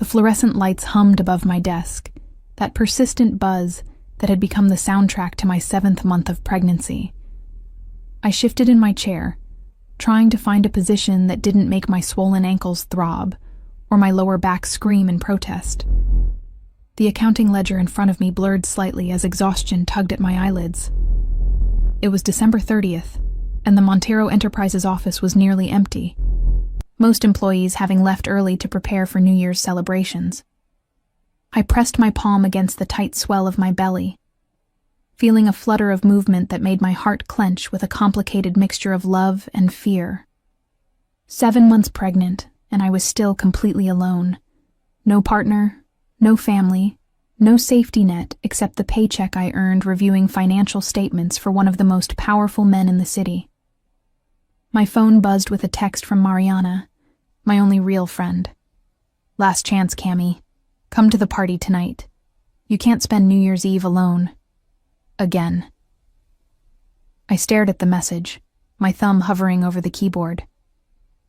The fluorescent lights hummed above my desk, that persistent buzz that had become the soundtrack to my 7th month of pregnancy. I shifted in my chair, trying to find a position that didn't make my swollen ankles throb or my lower back scream in protest. The accounting ledger in front of me blurred slightly as exhaustion tugged at my eyelids. It was December 30th, and the Montero Enterprises office was nearly empty, most employees having left early to prepare for New Year's celebrations. I pressed my palm against the tight swell of my belly, feeling a flutter of movement that made my heart clench with a complicated mixture of love and fear. 7 months pregnant, and I was still completely alone. No partner, no family, no safety net except the paycheck I earned reviewing financial statements for one of the most powerful men in the city. My phone buzzed with a text from Mariana, my only real friend. "Last chance, Cammy. Come to the party tonight. You can't spend New Year's Eve alone. Again." I stared at the message, my thumb hovering over the keyboard.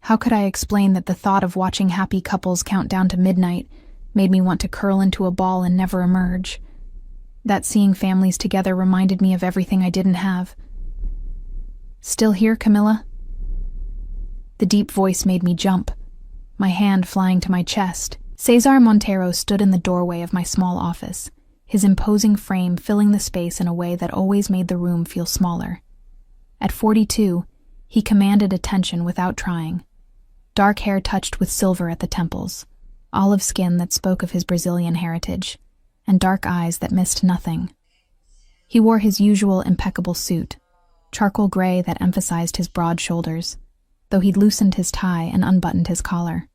How could I explain that the thought of watching happy couples count down to midnight made me want to curl into a ball and never emerge? That seeing families together reminded me of everything I didn't have. "Still here, Camilla?" The deep voice made me jump, my hand flying to my chest. Cesar Montero stood in the doorway of my small office, his imposing frame filling the space in a way that always made the room feel smaller. At 42, he commanded attention without trying. Dark hair touched with silver at the temples, olive skin that spoke of his Brazilian heritage, and dark eyes that missed nothing. He wore his usual impeccable suit, charcoal gray that emphasized his broad shoulders, though he'd loosened his tie and unbuttoned his collar.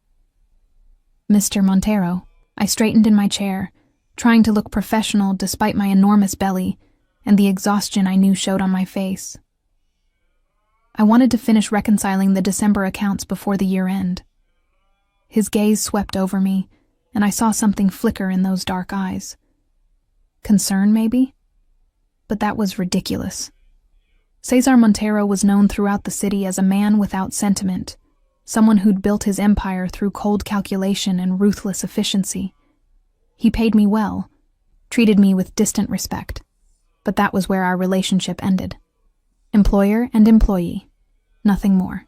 "Mr. Montero," I straightened in my chair, trying to look professional despite my enormous belly and the exhaustion I knew showed on my face. I wanted to finish reconciling the December accounts before the year end. His gaze swept over me, and I saw something flicker in those dark eyes. Concern, maybe? But that was ridiculous. Cesar Montero was known throughout the city as a man without sentiment, someone who'd built his empire through cold calculation and ruthless efficiency. He paid me well, treated me with distant respect, but that was where our relationship ended. Employer and employee, nothing more.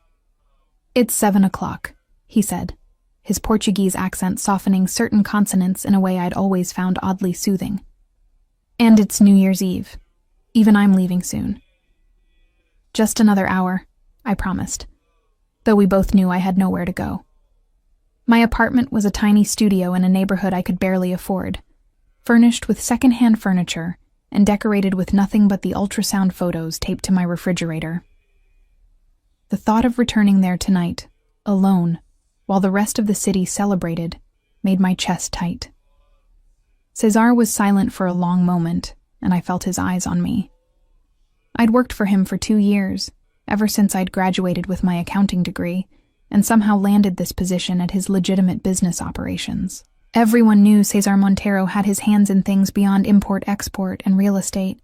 "It's 7 o'clock, he said, his Portuguese accent softening certain consonants in a way I'd always found oddly soothing. "And it's New Year's Eve. Even I'm leaving soon." "Just another hour," I promised, though we both knew I had nowhere to go. My apartment was a tiny studio in a neighborhood I could barely afford, furnished with second-hand furniture and decorated with nothing but the ultrasound photos taped to my refrigerator. The thought of returning there tonight, alone, while the rest of the city celebrated, made my chest tight. Cesar was silent for a long moment, and I felt his eyes on me. I'd worked for him for 2 years, ever since I'd graduated with my accounting degree, and somehow landed this position at his legitimate business operations. Everyone knew Cesar Montero had his hands in things beyond import-export and real estate,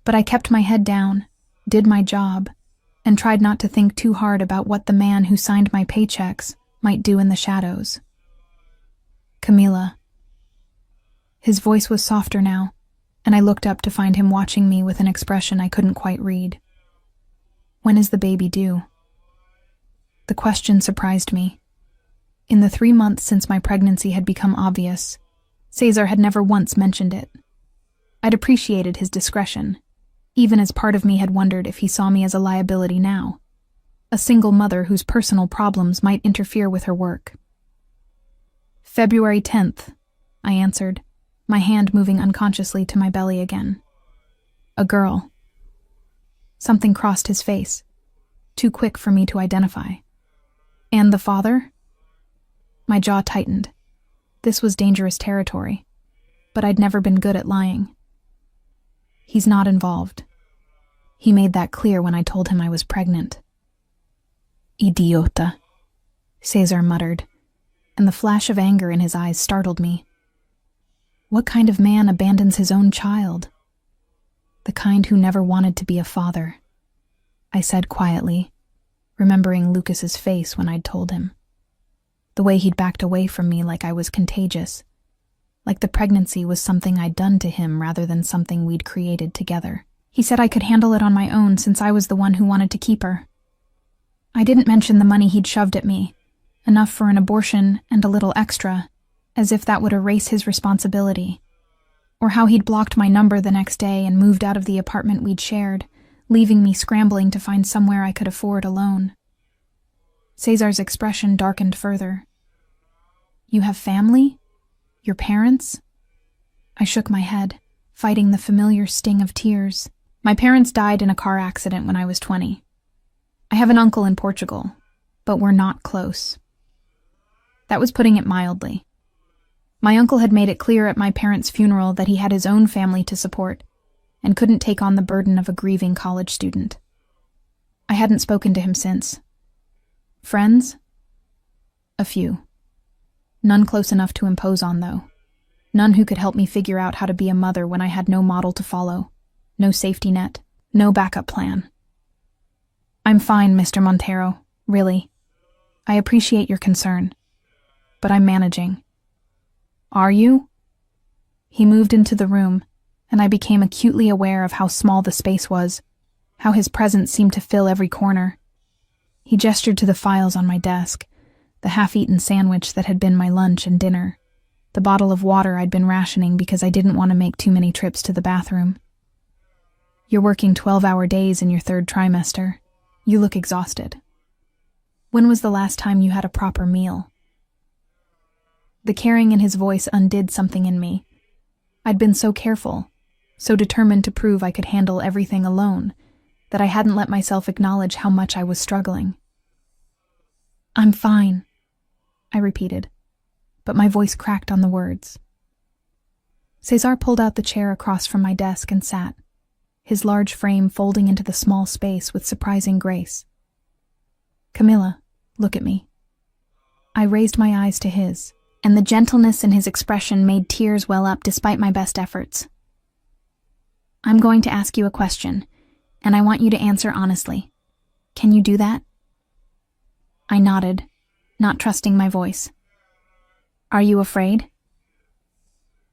but I kept my head down, did my job, and tried not to think too hard about what the man who signed my paychecks might do in the shadows. "Camila." His voice was softer now, and I looked up to find him watching me with an expression I couldn't quite read. "When is the baby due?" The question surprised me. In the 3 months since my pregnancy had become obvious, Cesar had never once mentioned it. I'd appreciated his discretion, even as part of me had wondered if he saw me as a liability now, a single mother whose personal problems might interfere with her work. "February 10th, I answered, my hand moving unconsciously to my belly again. "A girl." Something crossed his face, too quick for me to identify. "And the father?" My jaw tightened. This was dangerous territory, but I'd never been good at lying. "He's not involved. He made that clear when I told him I was pregnant." "Idiota," Cesar muttered, and the flash of anger in his eyes startled me. What kind of man abandons his own child? The kind who never wanted to be a father, I said quietly, remembering Lucas's face when I'd told him. the way he'd backed away from me like I was contagious, like the pregnancy was something I'd done to him rather than something we'd created together. He said I could handle it on my own since I was the one who wanted to keep her. I didn't mention the money he'd shoved at me, enough for an abortion and a little extra, as if that would erase his responsibility, or how he'd blocked my number the next day and moved out of the apartment we'd shared, leaving me scrambling to find somewhere I could afford alone. Cesar's expression darkened further. You have family? Your parents? I shook my head, fighting the familiar sting of tears. My parents died in a car accident when I was 20. I have an uncle in Portugal, but we're not close. That was putting it mildly. My uncle had made it clear at my parents' funeral that he had his own family to support and couldn't take on the burden of a grieving college student. I hadn't spoken to him since. Friends? A few. None close enough to impose on, though. None who could help me figure out how to be a mother when I had no model to follow, no safety net, no backup plan. I'm fine, Mr. Montero, really. I appreciate your concern, but I'm managing. Are you? He moved into the room, and I became acutely aware of how small the space was, how his presence seemed to fill every corner. He gestured to the files on my desk, the half-eaten sandwich that had been my lunch and dinner, the bottle of water I'd been rationing because I didn't want to make too many trips to the bathroom. You're working 12-hour days in your third trimester. You look exhausted. When was the last time you had a proper meal? The caring in his voice undid something in me. I'd been so careful, so determined to prove I could handle everything alone, that I hadn't let myself acknowledge how much I was struggling. I'm fine, I repeated, but my voice cracked on the words. Cesar pulled out the chair across from my desk and sat, his large frame folding into the small space with surprising grace. Camilla, look at me. I raised my eyes to his, and the gentleness in his expression made tears well up despite my best efforts. I'm going to ask you a question, and I want you to answer honestly. Can you do that? I nodded, not trusting my voice. Are you afraid?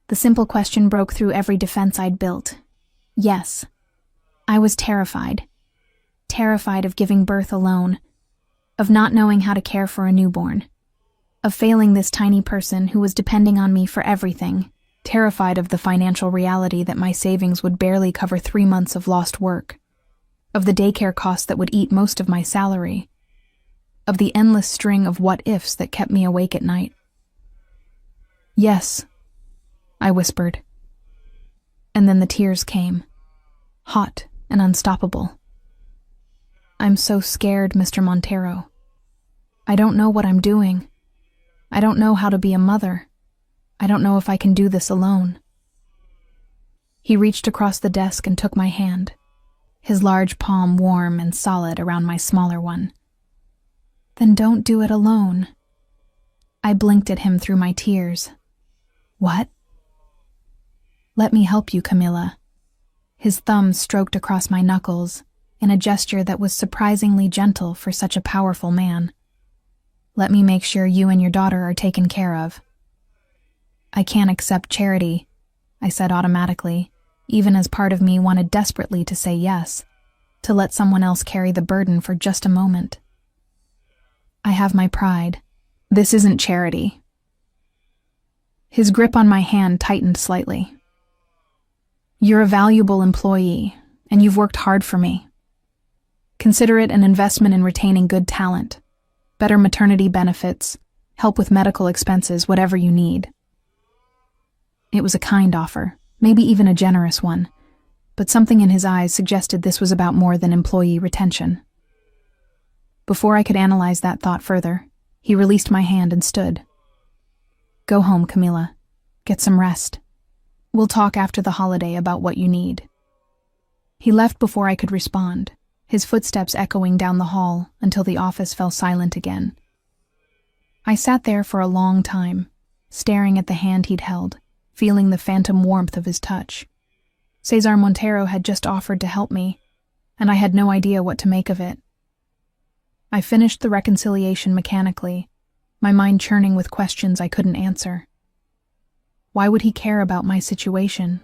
The simple question broke through every defense I'd built. Yes. I was terrified. Terrified of giving birth alone, of not knowing how to care for a newborn, of failing this tiny person who was depending on me for everything, terrified of the financial reality that my savings would barely cover 3 months of lost work, of the daycare costs that would eat most of my salary, of the endless string of what-ifs that kept me awake at night. Yes, I whispered. And then the tears came, hot and unstoppable. I'm so scared, Mr. Montero. I don't know what I'm doing. I don't know how to be a mother. I don't know if I can do this alone. He reached across the desk and took my hand, his large palm warm and solid around my smaller one. Then don't do it alone. I blinked at him through my tears. What? Let me help you, Camilla. His thumb stroked across my knuckles in a gesture that was surprisingly gentle for such a powerful man. Let me make sure you and your daughter are taken care of. I can't accept charity, I said automatically, even as part of me wanted desperately to say yes, to let someone else carry the burden for just a moment. I have my pride. This isn't charity. His grip on my hand tightened slightly. You're a valuable employee, and you've worked hard for me. Consider it an investment in retaining good talent, better maternity benefits, help with medical expenses, whatever you need. It was a kind offer, maybe even a generous one, but something in his eyes suggested this was about more than employee retention. Before I could analyze that thought further, he released my hand and stood. Go home, Camilla. Get some rest. We'll talk after the holiday about what you need. He left before I could respond, his footsteps echoing down the hall until the office fell silent again. I sat there for a long time, staring at the hand he'd held, feeling the phantom warmth of his touch. Cesar Montero had just offered to help me, and I had no idea what to make of it. I finished the reconciliation mechanically, my mind churning with questions I couldn't answer. Why would he care about my situation?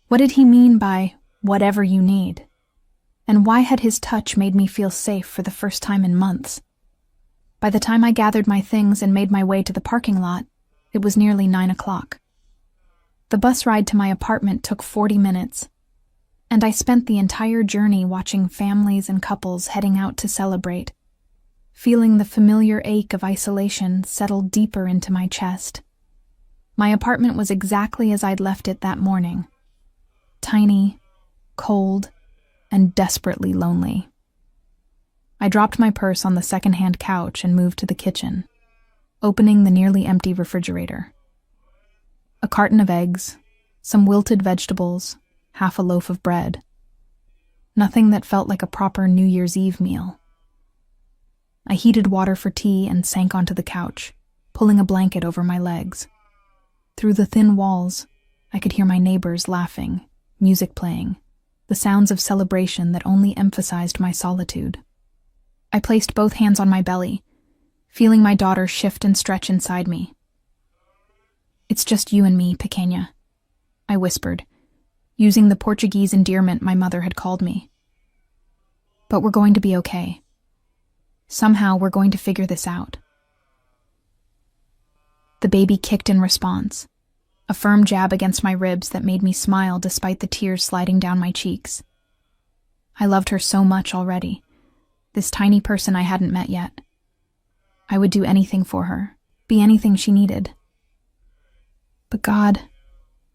What did he mean by whatever you need? And why had his touch made me feel safe for the first time in months? By the time I gathered my things and made my way to the parking lot, it was nearly 9 o'clock. The bus ride to my apartment took 40 minutes, and I spent the entire journey watching families and couples heading out to celebrate, feeling the familiar ache of isolation settle deeper into my chest. My apartment was exactly as I'd left it that morning. Tiny, cold, and desperately lonely. I dropped my purse on the second-hand couch and moved to the kitchen, opening the nearly empty refrigerator. A carton of eggs, some wilted vegetables, half a loaf of bread. Nothing that felt like a proper New Year's Eve meal. I heated water for tea and sank onto the couch, pulling a blanket over my legs. Through the thin walls, I could hear my neighbors laughing, music playing, the sounds of celebration that only emphasized my solitude. I placed both hands on my belly, feeling my daughter shift and stretch inside me. "It's just you and me, pequeña," I whispered, using the Portuguese endearment my mother had called me. "But we're going to be okay. Somehow we're going to figure this out." The baby kicked in response, a firm jab against my ribs that made me smile despite the tears sliding down my cheeks. I loved her so much already, this tiny person I hadn't met yet. I would do anything for her, be anything she needed. But God,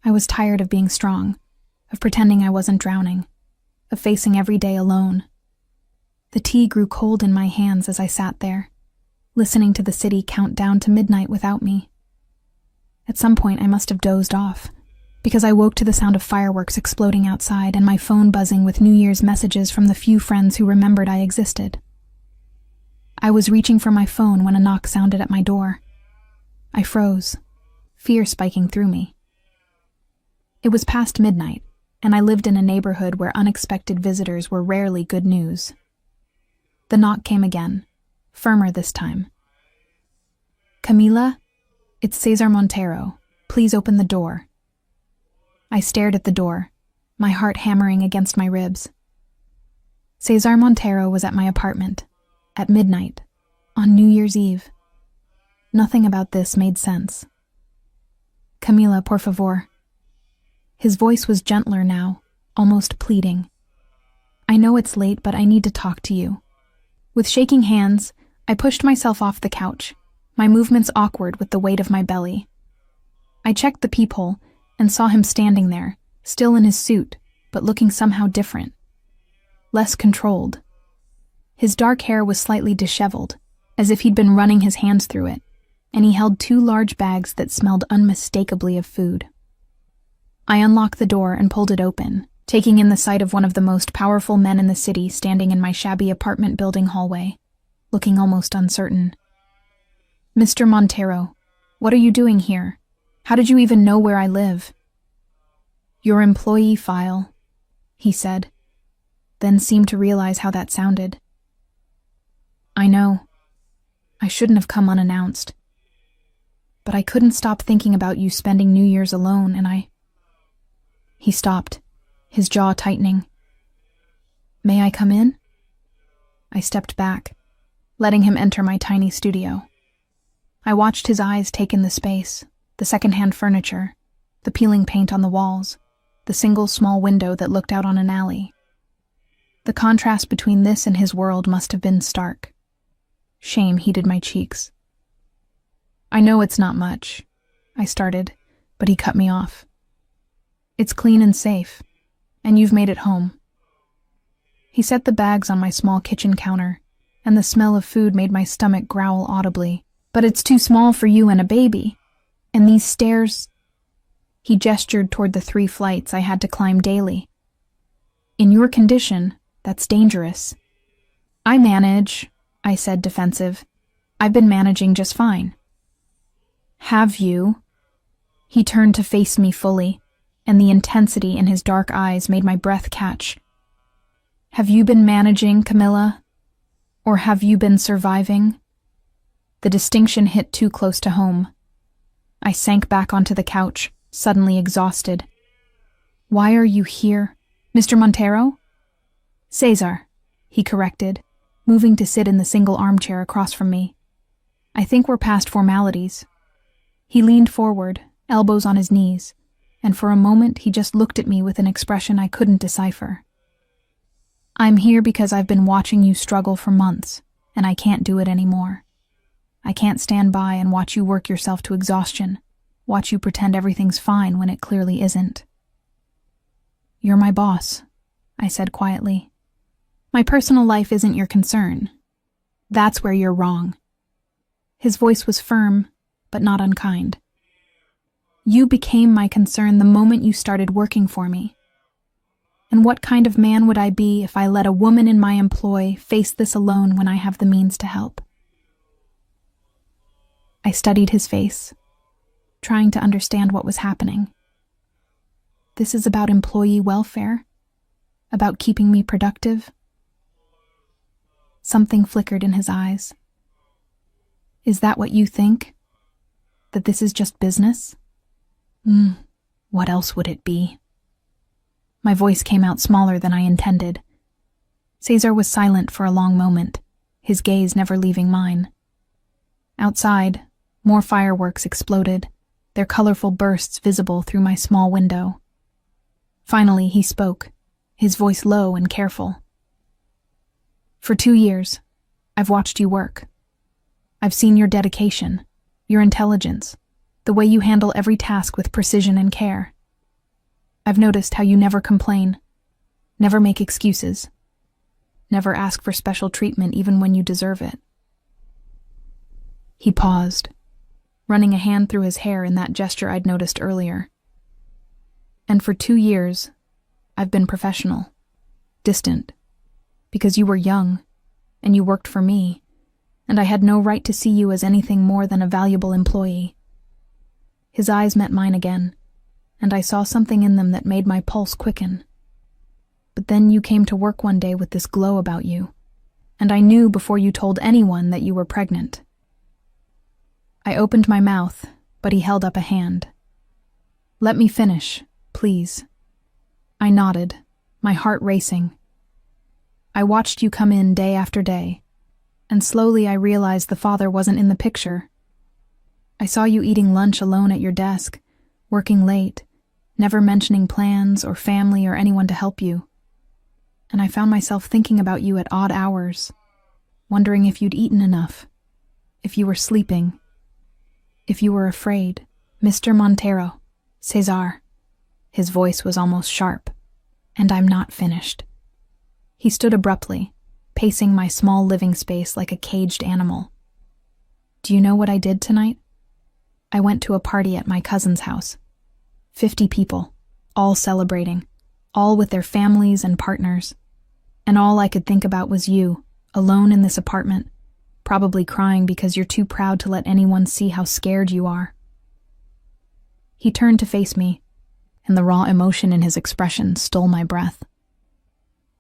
I was tired of being strong, of pretending I wasn't drowning, of facing every day alone. The tea grew cold in my hands as I sat there, listening to the city count down to midnight without me. At some point I must have dozed off, because I woke to the sound of fireworks exploding outside and my phone buzzing with New Year's messages from the few friends who remembered I existed. I was reaching for my phone when a knock sounded at my door. I froze, fear spiking through me. It was past midnight, and I lived in a neighborhood where unexpected visitors were rarely good news. The knock came again, firmer this time. "Camila, it's Cesar Montero. Please open the door." I stared at the door, my heart hammering against my ribs. Cesar Montero was at my apartment, at midnight, on New Year's Eve. Nothing about this made sense. "Camila, por favor." His voice was gentler now, almost pleading. "I know it's late, but I need to talk to you." With shaking hands, I pushed myself off the couch, my movements awkward with the weight of my belly. I checked the peephole and saw him standing there, still in his suit, but looking somehow different. Less controlled. His dark hair was slightly disheveled, as if he'd been running his hands through it, and he held 2 large bags that smelled unmistakably of food. I unlocked the door and pulled it open, taking in the sight of one of the most powerful men in the city standing in my shabby apartment building hallway, looking almost uncertain. "Mr. Montero, what are you doing here? How did you even know where I live?" "Your employee file," he said, then seemed to realize how that sounded. "I know. I shouldn't have come unannounced. But I couldn't stop thinking about you spending New Year's alone, and He stopped, his jaw tightening. "May I come in?" I stepped back, letting him enter my tiny studio. I watched his eyes take in the space, the second-hand furniture, the peeling paint on the walls, the single small window that looked out on an alley. The contrast between this and his world must have been stark. Shame heated my cheeks. "I know it's not much," I started, but he cut me off. "It's clean and safe, and you've made it home." He set the bags on my small kitchen counter, and the smell of food made my stomach growl audibly. "But it's too small for you and a baby. And these stairs—" He gestured toward the 3 flights I had to climb daily. "In your condition, that's dangerous." "I manage," I said, defensive. "I've been managing just fine." "Have you?" He turned to face me fully, and the intensity in his dark eyes made my breath catch. "Have you been managing, Camilla? Or have you been surviving?" The distinction hit too close to home. I sank back onto the couch, suddenly exhausted. Why are you here, Mr. Montero? Cesar, he corrected, moving to sit in the single armchair across from me. I think we're past formalities. He leaned forward, elbows on his knees, and for a moment he just looked at me with an expression I couldn't decipher. I'm here because I've been watching you struggle for months, and I can't do it anymore. I can't stand by and watch you work yourself to exhaustion, watch you pretend everything's fine when it clearly isn't. You're my boss, I said quietly. My personal life isn't your concern. That's where you're wrong. His voice was firm, but not unkind. You became my concern the moment you started working for me. And what kind of man would I be if I let a woman in my employ face this alone when I have the means to help? I studied his face, trying to understand what was happening. This is about employee welfare? About keeping me productive? Something flickered in his eyes. Is that what you think? That this is just business? What else would it be? My voice came out smaller than I intended. Cesar was silent for a long moment, his gaze never leaving mine. Outside, more fireworks exploded, their colorful bursts visible through my small window. Finally, he spoke, his voice low and careful. For 2 years, I've watched you work. I've seen your dedication, your intelligence, the way you handle every task with precision and care. I've noticed how you never complain, never make excuses, never ask for special treatment even when you deserve it. He paused, running a hand through his hair in that gesture I'd noticed earlier. And for 2 years, I've been professional, distant, because you were young, and you worked for me, and I had no right to see you as anything more than a valuable employee. His eyes met mine again, and I saw something in them that made my pulse quicken. But then you came to work one day with this glow about you, and I knew before you told anyone that you were pregnant. I opened my mouth, but he held up a hand. Let me finish, please. I nodded, my heart racing. I watched you come in day after day, and slowly I realized the father wasn't in the picture. I saw you eating lunch alone at your desk, working late, never mentioning plans or family or anyone to help you. And I found myself thinking about you at odd hours, wondering if you'd eaten enough, if you were sleeping, if you were afraid. Mr. Montero, Cesar. His voice was almost sharp. And I'm not finished. He stood abruptly, pacing my small living space like a caged animal. Do you know what I did tonight? I went to a party at my cousin's house. 50 people, all celebrating, all with their families and partners. And all I could think about was you, alone in this apartment, probably crying because you're too proud to let anyone see how scared you are. He turned to face me, and the raw emotion in his expression stole my breath.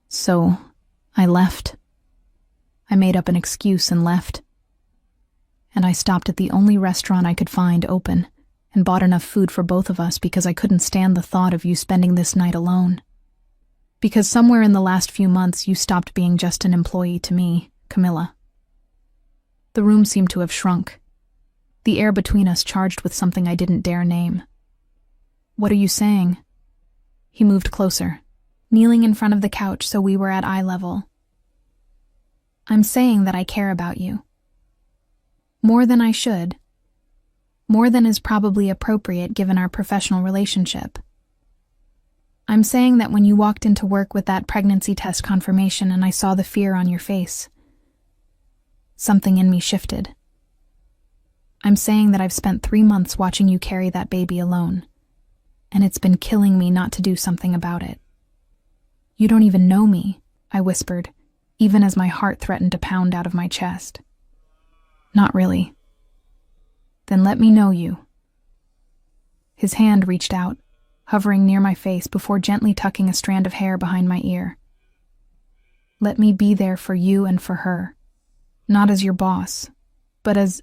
So, I left. I made up an excuse and left. And I stopped at the only restaurant I could find open and bought enough food for both of us because I couldn't stand the thought of you spending this night alone. Because somewhere in the last few months you stopped being just an employee to me, Camilla. The room seemed to have shrunk, the air between us charged with something I didn't dare name. What are you saying? He moved closer, kneeling in front of the couch so we were at eye level. I'm saying that I care about you. More than I should. More than is probably appropriate given our professional relationship. I'm saying that when you walked into work with that pregnancy test confirmation and I saw the fear on your face, something in me shifted. I'm saying that I've spent 3 months watching you carry that baby alone, and it's been killing me not to do something about it. You don't even know me, I whispered, even as my heart threatened to pound out of my chest. Not really. Then let me know you. His hand reached out, hovering near my face before gently tucking a strand of hair behind my ear. Let me be there for you and for her. Not as your boss, but as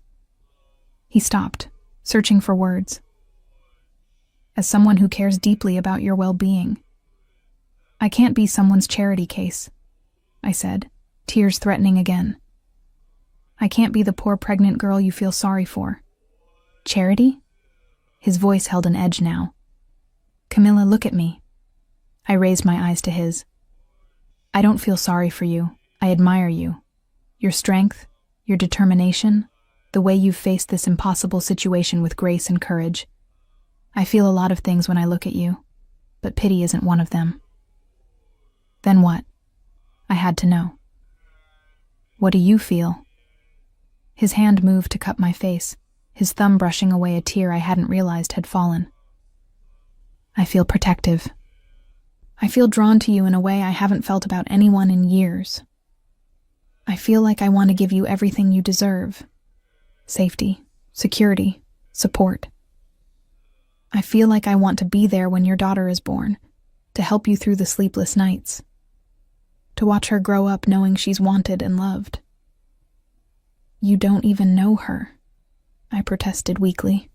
He stopped, searching for words. As someone who cares deeply about your well-being. I can't be someone's charity case, I said, tears threatening again. I can't be the poor pregnant girl you feel sorry for. Charity? His voice held an edge now. Camilla, look at me. I raised my eyes to his. I don't feel sorry for you. I admire you. Your strength, your determination, the way you've faced this impossible situation with grace and courage. I feel a lot of things when I look at you, but pity isn't one of them. Then what? I had to know. What do you feel? His hand moved to cup my face, his thumb brushing away a tear I hadn't realized had fallen. I feel protective. I feel drawn to you in a way I haven't felt about anyone in years. I feel like I want to give you everything you deserve. Safety, security, support. I feel like I want to be there when your daughter is born, to help you through the sleepless nights. To watch her grow up knowing she's wanted and loved. You don't even know her, I protested weakly.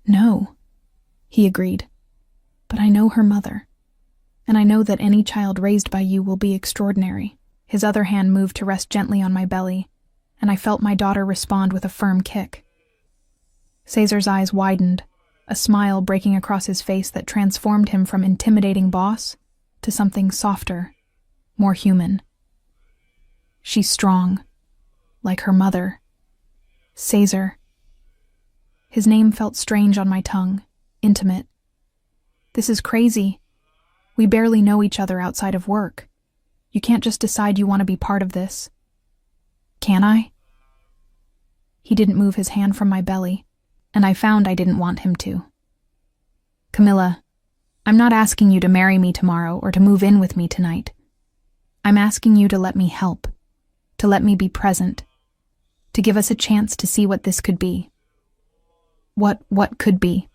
No, he agreed. But I know her mother. And I know that any child raised by you will be extraordinary. His other hand moved to rest gently on my belly, and I felt my daughter respond with a firm kick. Cesar's eyes widened, a smile breaking across his face that transformed him from intimidating boss to something softer, more human. She's strong, like her mother. Cesar. His name felt strange on my tongue, intimate. This is crazy. We barely know each other outside of work. You can't just decide you want to be part of this. Can I? He didn't move his hand from my belly, and I found I didn't want him to. Camilla, I'm not asking you to marry me tomorrow or to move in with me tonight. I'm asking you to let me help, to let me be present, to give us a chance to see what this could be. What could be?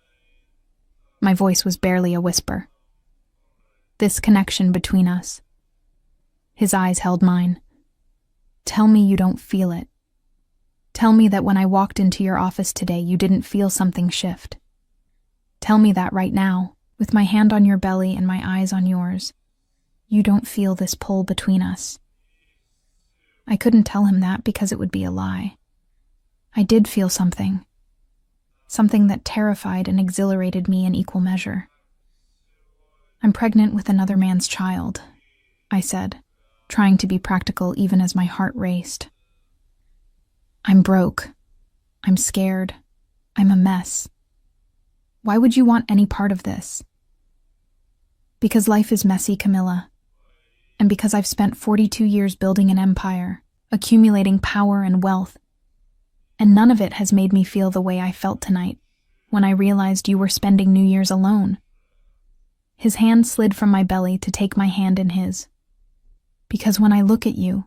My voice was barely a whisper. This connection between us. His eyes held mine. Tell me you don't feel it. Tell me that when I walked into your office today, you didn't feel something shift. Tell me that right now, with my hand on your belly and my eyes on yours. You don't feel this pull between us. I couldn't tell him that because it would be a lie. I did feel something. Something that terrified and exhilarated me in equal measure. I'm pregnant with another man's child, I said, trying to be practical even as my heart raced. I'm broke. I'm scared. I'm a mess. Why would you want any part of this? Because life is messy, Camilla. And because I've spent 42 years building an empire, accumulating power and wealth, and none of it has made me feel the way I felt tonight when I realized you were spending New Year's alone. His hand slid from my belly to take my hand in his. Because when I look at you,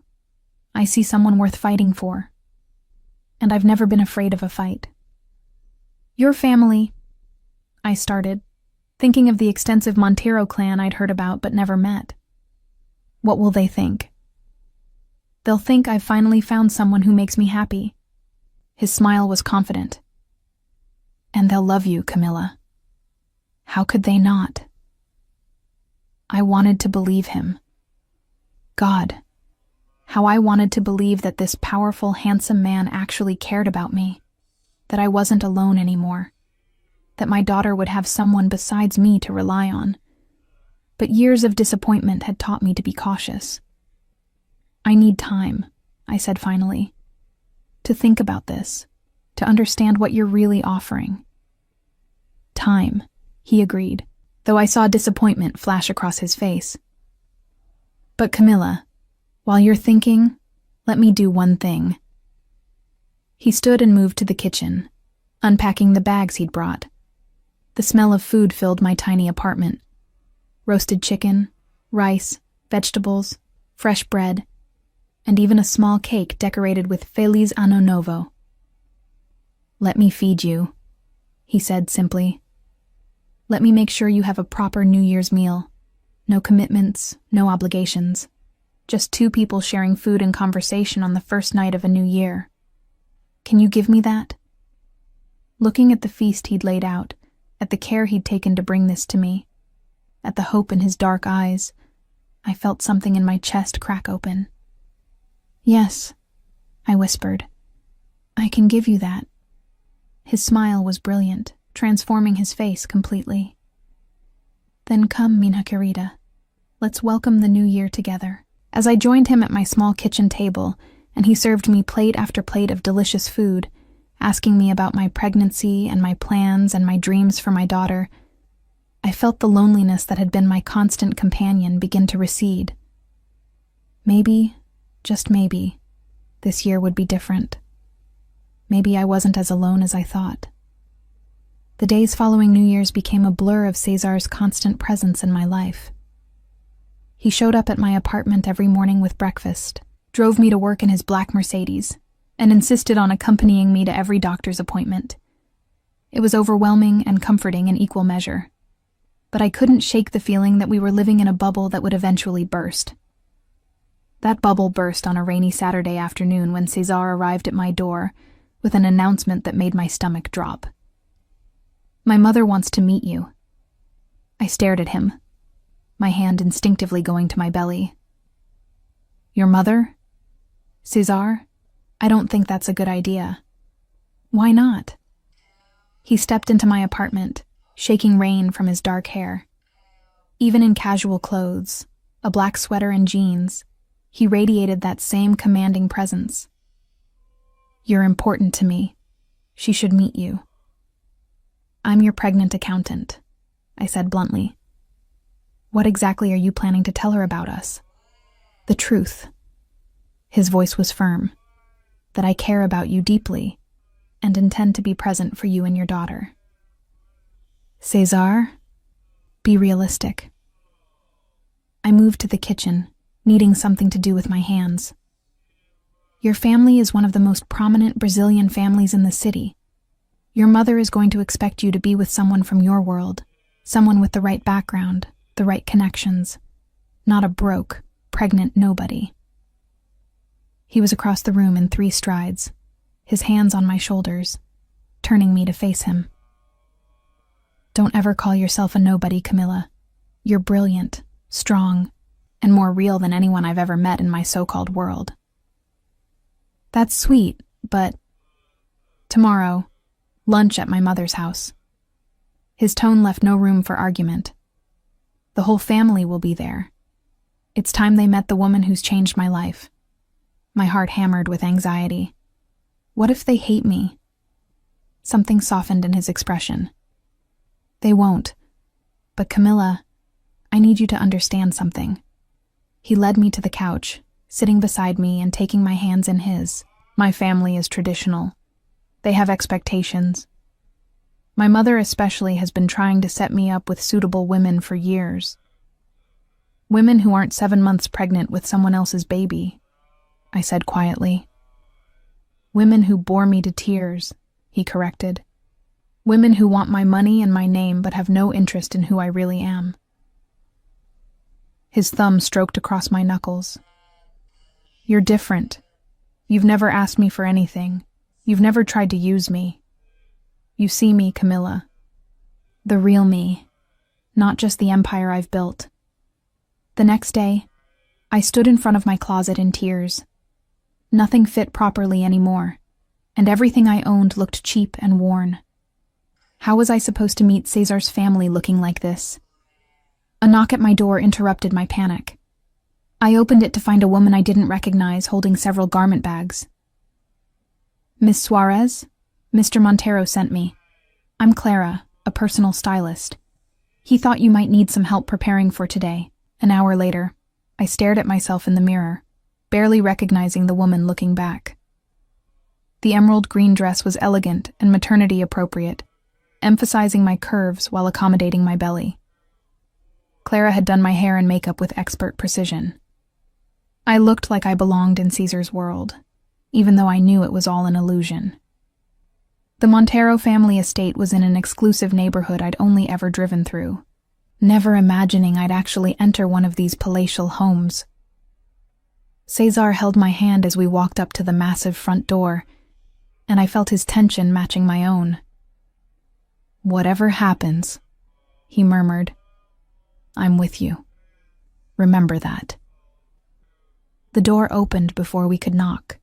I see someone worth fighting for. And I've never been afraid of a fight. Your family, I started, thinking of the extensive Montero clan I'd heard about but never met. What will they think? They'll think I've finally found someone who makes me happy. His smile was confident. And they'll love you, Camilla. How could they not? I wanted to believe him. God, how I wanted to believe that this powerful, handsome man actually cared about me, that I wasn't alone anymore, that my daughter would have someone besides me to rely on. But years of disappointment had taught me to be cautious. I need time, I said finally, to think about this, to understand what you're really offering. Time, he agreed, though I saw disappointment flash across his face. But Camilla, while you're thinking, let me do one thing. He stood and moved to the kitchen, unpacking the bags he'd brought. The smell of food filled my tiny apartment. Roasted chicken, rice, vegetables, fresh bread, and even a small cake decorated with Feliz Ano Novo. Let me feed you, he said simply. Let me make sure you have a proper New Year's meal. No commitments, no obligations. Just two people sharing food and conversation on the first night of a new year. Can you give me that? looking at the feast he'd laid out, at the care he'd taken to bring this to me, at the hope in his dark eyes, I felt something in my chest crack open. "Yes," I whispered. "I can give you that." His smile was brilliant, transforming his face completely. "Then come, Mina querida. Let's welcome the new year together." As I joined him at my small kitchen table, and he served me plate after plate of delicious food, asking me about my pregnancy and my plans and my dreams for my daughter, I felt the loneliness that had been my constant companion begin to recede. Maybe, just maybe, this year would be different. Maybe I wasn't as alone as I thought. The days following New Year's became a blur of Cesar's constant presence in my life. He showed up at my apartment every morning with breakfast, drove me to work in his black Mercedes, and insisted on accompanying me to every doctor's appointment. It was overwhelming and comforting in equal measure, but I couldn't shake the feeling that we were living in a bubble that would eventually burst. That bubble burst on a rainy Saturday afternoon when Cesar arrived at my door with an announcement that made my stomach drop. "My mother wants to meet you." I stared at him, my hand instinctively going to my belly. "Your mother? Cesar, I don't think that's a good idea." "Why not?" He stepped into my apartment, shaking rain from his dark hair. Even in casual clothes, a black sweater and jeans, he radiated that same commanding presence. "You're important to me. She should meet you." "I'm your pregnant accountant," I said bluntly. "What exactly are you planning to tell her about us?" "The truth." His voice was firm. "That I care about you deeply and intend to be present for you and your daughter." "Cesar, be realistic." I moved to the kitchen, needing something to do with my hands. "Your family is one of the most prominent Brazilian families in the city. Your mother is going to expect you to be with someone from your world, someone with the right background, the right connections, not a broke, pregnant nobody." He was across the room in 3 strides, his hands on my shoulders, turning me to face him. "Don't ever call yourself a nobody, Camilla. You're brilliant, strong, and more real than anyone I've ever met in my so-called world." "That's sweet, but tomorrow, lunch at my mother's house." His tone left no room for argument. "The whole family will be there. It's time they met the woman who's changed my life." My heart hammered with anxiety. What if they hate me? Something softened in his expression. "They won't. But Camilla, I need you to understand something." He led me to the couch, sitting beside me and taking my hands in his. "My family is traditional. They have expectations. My mother especially has been trying to set me up with suitable women for years. Women who aren't 7 months pregnant with someone else's baby," I said quietly. "Women who bore me to tears," he corrected. "Women who want my money and my name but have no interest in who I really am." His thumb stroked across my knuckles. "You're different. You've never asked me for anything. You've never tried to use me. You see me, Camilla. The real me, not just the empire I've built." The next day, I stood in front of my closet in tears. Nothing fit properly anymore, and everything I owned looked cheap and worn. How was I supposed to meet Cesar's family looking like this? A knock at my door interrupted my panic. I opened it to find a woman I didn't recognize holding several garment bags. "Miss Suarez? Mr. Montero sent me. I'm Clara, a personal stylist. He thought you might need some help preparing for today." An hour later, I stared at myself in the mirror, barely recognizing the woman looking back. The emerald green dress was elegant and maternity appropriate, emphasizing my curves while accommodating my belly. Clara had done my hair and makeup with expert precision. I looked like I belonged in Caesar's world, even though I knew it was all an illusion. The Montero family estate was in an exclusive neighborhood I'd only ever driven through, never imagining I'd actually enter one of these palatial homes. Cesar held my hand as we walked up to the massive front door, and I felt his tension matching my own. "Whatever happens," he murmured, "I'm with you. Remember that." The door opened before we could knock,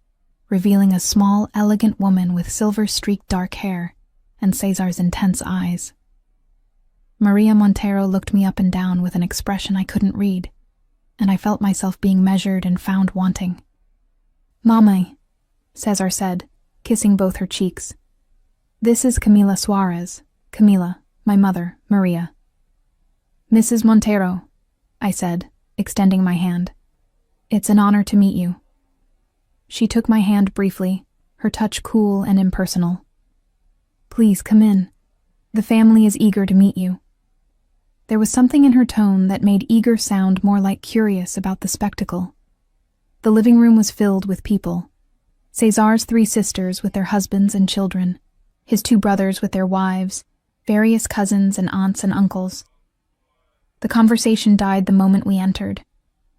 revealing a small, elegant woman with silver-streaked dark hair and Cesar's intense eyes. Maria Montero looked me up and down with an expression I couldn't read, and I felt myself being measured and found wanting. "Mama," Cesar said, kissing both her cheeks. "This is Camila Suarez. Camila, my mother, Maria." "Mrs. Montero," I said, extending my hand. "It's an honor to meet you." She took my hand briefly, her touch cool and impersonal. "Please come in. The family is eager to meet you." There was something in her tone that made eager sound more like curious about the spectacle. The living room was filled with people. Cesar's 3 sisters with their husbands and children, his 2 brothers with their wives, various cousins and aunts and uncles. The conversation died the moment we entered,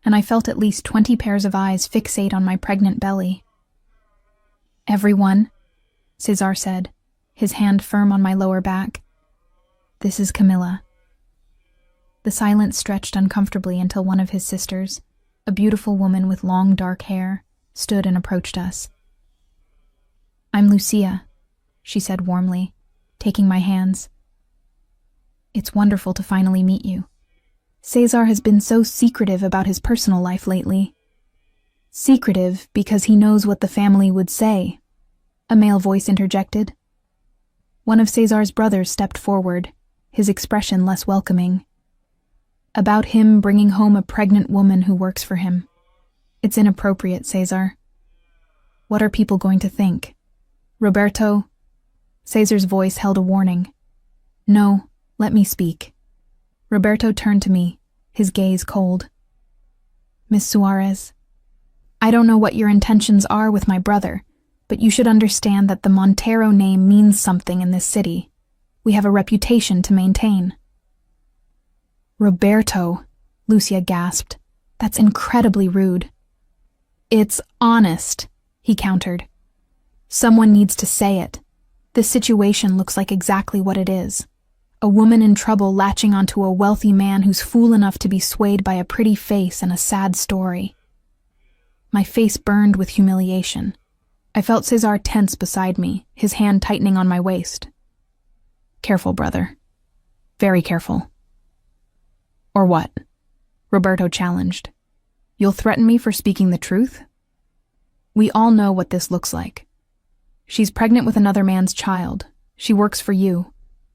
and I felt at least 20 pairs of eyes fixate on my pregnant belly. "Everyone," Cesar said, his hand firm on my lower back. "This is Camila." The silence stretched uncomfortably until one of his sisters, a beautiful woman with long dark hair, stood and approached us. "I'm Lucia," she said warmly, taking my hands. "It's wonderful to finally meet you. Cesar has been so secretive about his personal life lately." "Secretive because he knows what the family would say," a male voice interjected. One of Cesar's brothers stepped forward, his expression less welcoming. "About him bringing home a pregnant woman who works for him. It's inappropriate, Cesar." "What are people going to think? Roberto?" Cesar's voice held a warning. "No, let me speak." Roberto turned to me, his gaze cold. "Miss Suarez, I don't know what your intentions are with my brother, but you should understand that the Montero name means something in this city. We have a reputation to maintain." "Roberto," Lucia gasped. "That's incredibly rude." "It's honest," he countered. "Someone needs to say it. This situation looks like exactly what it is. A woman in trouble latching onto a wealthy man who's fool enough to be swayed by a pretty face and a sad story." My face burned with humiliation. I felt Cesar tense beside me, his hand tightening on my waist. "Careful, brother. Very careful." "Or what?" Roberto challenged. "You'll threaten me for speaking the truth?" "We all know what this looks like. She's pregnant with another man's child. She works for you.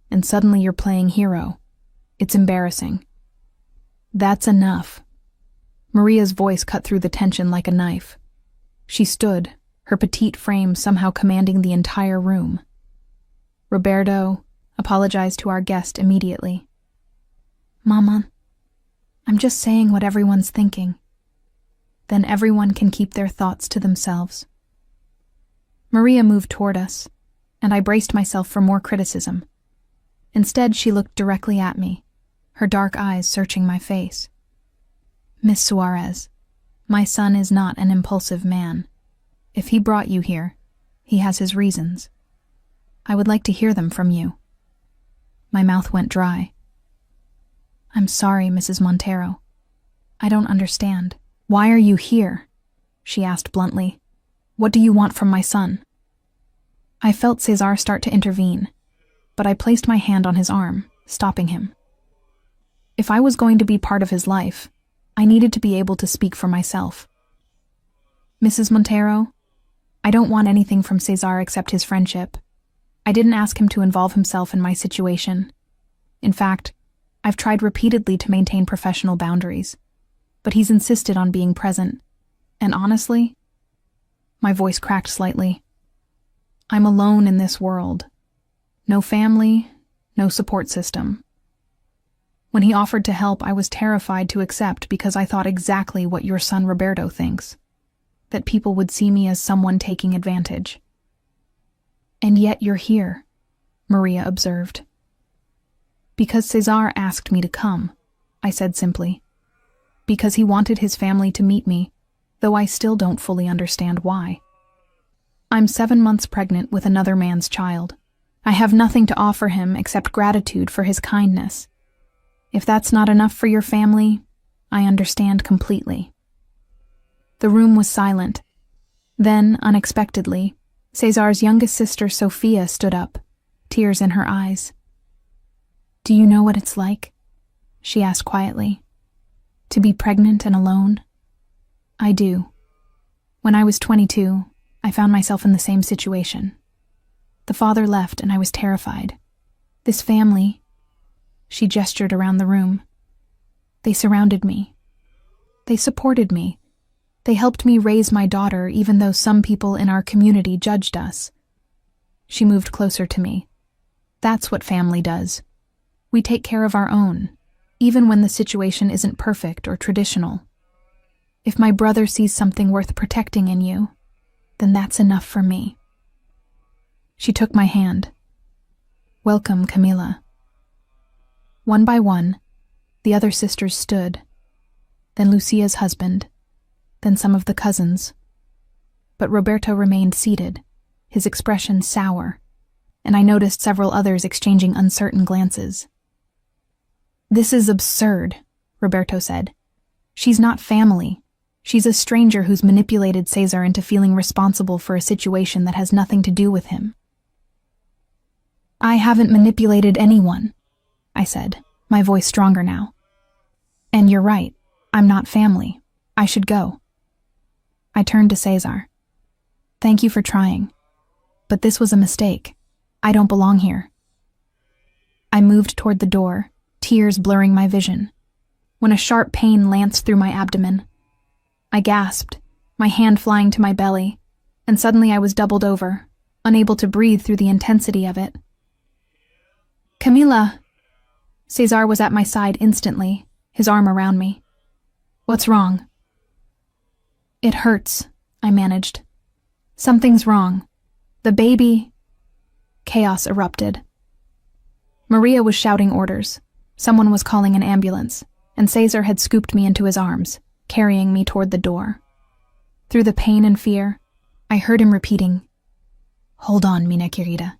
And suddenly you're playing hero. It's embarrassing." "That's enough." Maria's voice cut through the tension like a knife. She stood, her petite frame somehow commanding the entire room. Roberto apologized to our guest immediately. "Mama, I'm just saying what everyone's thinking. Then everyone can keep their thoughts to themselves." Maria moved toward us, and I braced myself for more criticism. Instead, she looked directly at me, her dark eyes searching my face. "Miss Suarez, my son is not an impulsive man. If he brought you here, he has his reasons. I would like to hear them from you." My mouth went dry. "I'm sorry, Mrs. Montero. I don't understand. Why are you here?" she asked bluntly. "What do you want from my son?" I felt Cesar start to intervene, but I placed my hand on his arm, stopping him. If I was going to be part of his life, I needed to be able to speak for myself. "Mrs. Montero, I don't want anything from Cesar except his friendship. I didn't ask him to involve himself in my situation. In fact, I've tried repeatedly to maintain professional boundaries, but he's insisted on being present. And honestly," my voice cracked slightly, "I'm alone in this world. No family, no support system. When he offered to help, I was terrified to accept because I thought exactly what your son Roberto thinks, that people would see me as someone taking advantage." "And yet you're here," Maria observed. "Because Cesar asked me to come," I said simply. "Because he wanted his family to meet me, though I still don't fully understand why. I'm 7 months pregnant with another man's child. I have nothing to offer him except gratitude for his kindness. If that's not enough for your family, I understand completely." The room was silent. Then, unexpectedly, Cesar's youngest sister Sophia stood up, tears in her eyes. "Do you know what it's like?" she asked quietly. "To be pregnant and alone?" "I do. When I was 22, I found myself in the same situation. The father left and I was terrified. This family," she gestured around the room, "they surrounded me. They supported me. They helped me raise my daughter even though some people in our community judged us." She moved closer to me. "That's what family does. We take care of our own, even when the situation isn't perfect or traditional. If my brother sees something worth protecting in you, then that's enough for me." She took my hand. "Welcome, Camila." One by one, the other sisters stood, then Lucia's husband, then some of the cousins. But Roberto remained seated, his expression sour, and I noticed several others exchanging uncertain glances. "This is absurd," Roberto said. "She's not family. She's a stranger who's manipulated Cesar into feeling responsible for a situation that has nothing to do with him." "I haven't manipulated anyone," I said, my voice stronger now. "And you're right, I'm not family. I should go." I turned to Cesar. "Thank you for trying, but this was a mistake. I don't belong here." I moved toward the door, tears blurring my vision, when a sharp pain lanced through my abdomen. I gasped, my hand flying to my belly, and suddenly I was doubled over, unable to breathe through the intensity of it. "Camila!" Cesar was at my side instantly, his arm around me. "What's wrong?" "It hurts," I managed. "Something's wrong. The baby—" Chaos erupted. Maria was shouting orders. Someone was calling an ambulance, and Cesar had scooped me into his arms, carrying me toward the door. Through the pain and fear, I heard him repeating, "Hold on, Mina querida.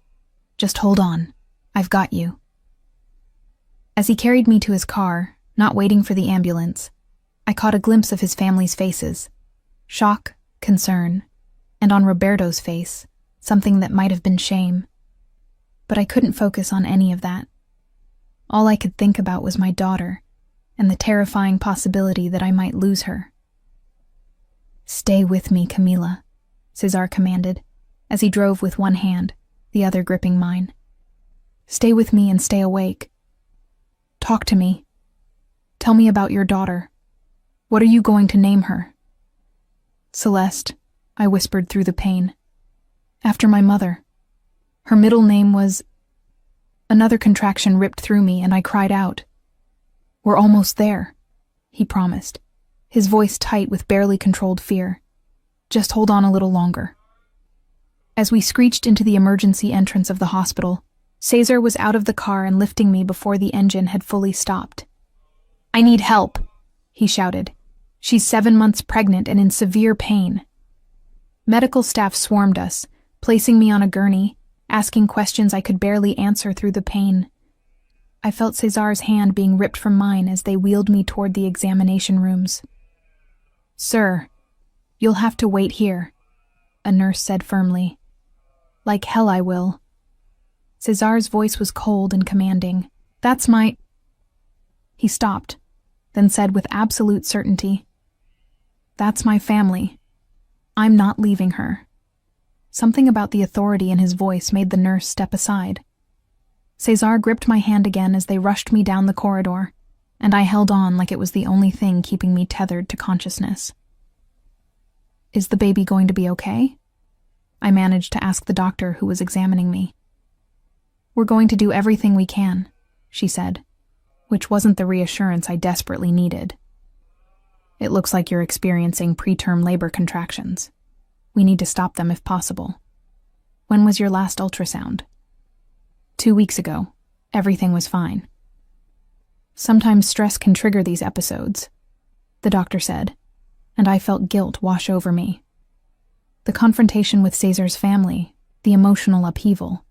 Just hold on. I've got you." As he carried me to his car, not waiting for the ambulance, I caught a glimpse of his family's faces. Shock, concern, and on Roberto's face, something that might have been shame. But I couldn't focus on any of that. All I could think about was my daughter, and the terrifying possibility that I might lose her. "Stay with me, Camila," Cesar commanded, as he drove with one hand, the other gripping mine. "Stay with me and stay awake. Talk to me. Tell me about your daughter. What are you going to name her?" "Celeste," I whispered through the pain. "After my mother. Her middle name was—" Another contraction ripped through me and I cried out. "We're almost there," he promised, his voice tight with barely controlled fear. "Just hold on a little longer." As we screeched into the emergency entrance of the hospital, Cesar was out of the car and lifting me before the engine had fully stopped. "I need help," he shouted. "She's 7 months pregnant and in severe pain." Medical staff swarmed us, placing me on a gurney, asking questions I could barely answer through the pain. I felt Cesar's hand being ripped from mine as they wheeled me toward the examination rooms. "Sir, you'll have to wait here," a nurse said firmly. "Like hell I will." Cesar's voice was cold and commanding. "That's my—" He stopped, then said with absolute certainty, "That's my family. I'm not leaving her." Something about the authority in his voice made the nurse step aside. Cesar gripped my hand again as they rushed me down the corridor, and I held on like it was the only thing keeping me tethered to consciousness. "Is the baby going to be okay?" I managed to ask the doctor who was examining me. "We're going to do everything we can," she said, which wasn't the reassurance I desperately needed. "It looks like you're experiencing preterm labor contractions. We need to stop them if possible. When was your last ultrasound?" 2 weeks ago. Everything was fine." "Sometimes stress can trigger these episodes," the doctor said, and I felt guilt wash over me. The confrontation with Cesar's family, the emotional upheaval,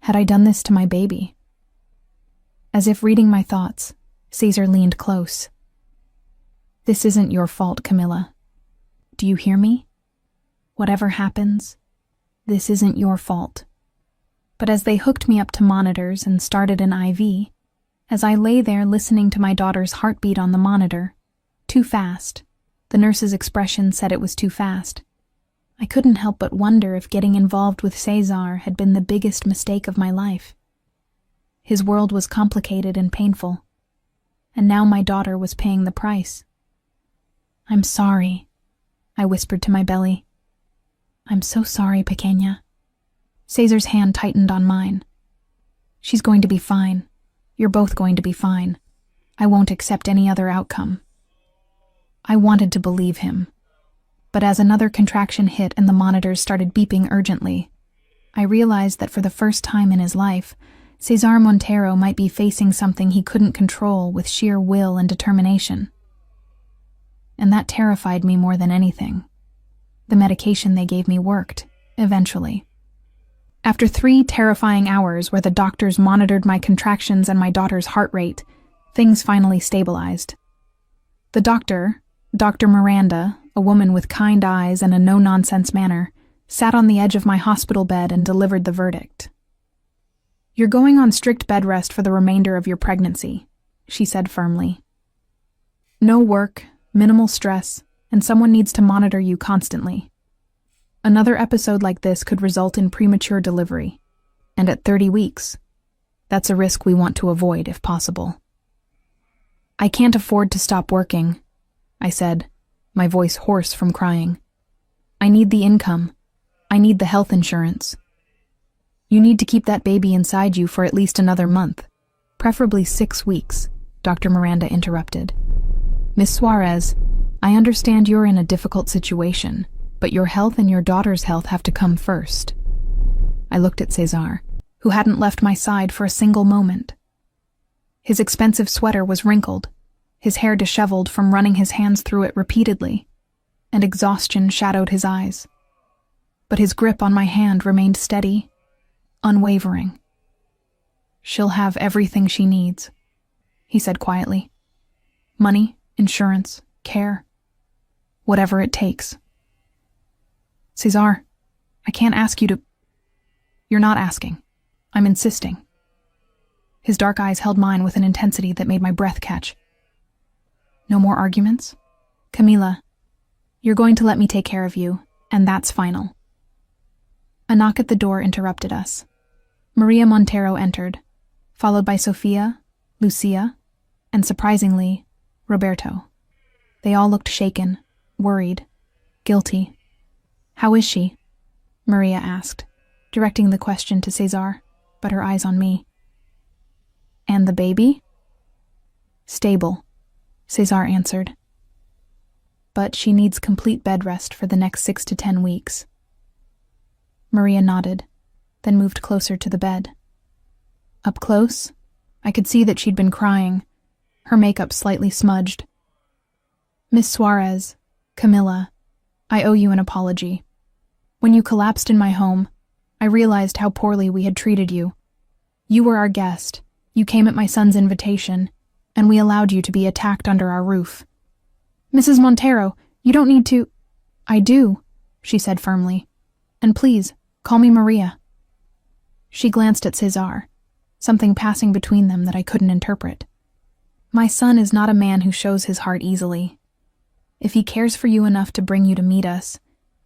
Had I done this to my baby? As if reading my thoughts, Caesar leaned close. This isn't your fault, Camilla. Do you hear me? Whatever happens, this isn't your fault. But as they hooked me up to monitors and started an IV, as I lay there listening to my daughter's heartbeat on the monitor, too fast, the nurse's expression said it was too fast, I couldn't help but wonder if getting involved with Cesar had been the biggest mistake of my life. His world was complicated and painful, and now my daughter was paying the price. I'm sorry, I whispered to my belly. I'm so sorry, Pequeña. Cesar's hand tightened on mine. She's going to be fine. You're both going to be fine. I won't accept any other outcome. I wanted to believe him. But as another contraction hit and the monitors started beeping urgently, I realized that for the first time in his life, Cesar Montero might be facing something he couldn't control with sheer will and determination. And that terrified me more than anything. The medication they gave me worked, eventually. After 3 terrifying hours where the doctors monitored my contractions and my daughter's heart rate, things finally stabilized. The doctor, Dr. Miranda, a woman with kind eyes and a no-nonsense manner, sat on the edge of my hospital bed and delivered the verdict. You're going on strict bed rest for the remainder of your pregnancy, she said firmly. No work, minimal stress, and someone needs to monitor you constantly. Another episode like this could result in premature delivery, and at 30 weeks, that's a risk we want to avoid if possible. I can't afford to stop working, I said, my voice hoarse from crying. I need the income. I need the health insurance. You need to keep that baby inside you for at least another month, preferably 6 weeks, Dr. Miranda interrupted. Miss Suarez, I understand you're in a difficult situation, but your health and your daughter's health have to come first. I looked at Cesar, who hadn't left my side for a single moment. His expensive sweater was wrinkled, his hair disheveled from running his hands through it repeatedly, and exhaustion shadowed his eyes. But his grip on my hand remained steady, unwavering. She'll have everything she needs, he said quietly. Money, insurance, care, whatever it takes. Cesar, I can't ask you to... You're not asking. I'm insisting. His dark eyes held mine with an intensity that made my breath catch. No more arguments? Camila, you're going to let me take care of you, and that's final. A knock at the door interrupted us. Maria Montero entered, followed by Sofia, Lucia, and surprisingly, Roberto. They all looked shaken, worried, guilty. How is she? Maria asked, directing the question to Cesar, but her eyes on me. And the baby? Stable, Cesar answered. But she needs complete bed rest for the next 6 to 10 weeks. Maria nodded, then moved closer to the bed. Up close, I could see that she'd been crying, her makeup slightly smudged. Miss Suarez, Camilla, I owe you an apology. When you collapsed in my home, I realized how poorly we had treated you. You were our guest, you came at my son's invitation, and we allowed you to be attacked under our roof. Mrs. Montero, you don't need to... I do, she said firmly. And please, call me Maria. She glanced at Cesar, something passing between them that I couldn't interpret. My son is not a man who shows his heart easily. If he cares for you enough to bring you to meet us,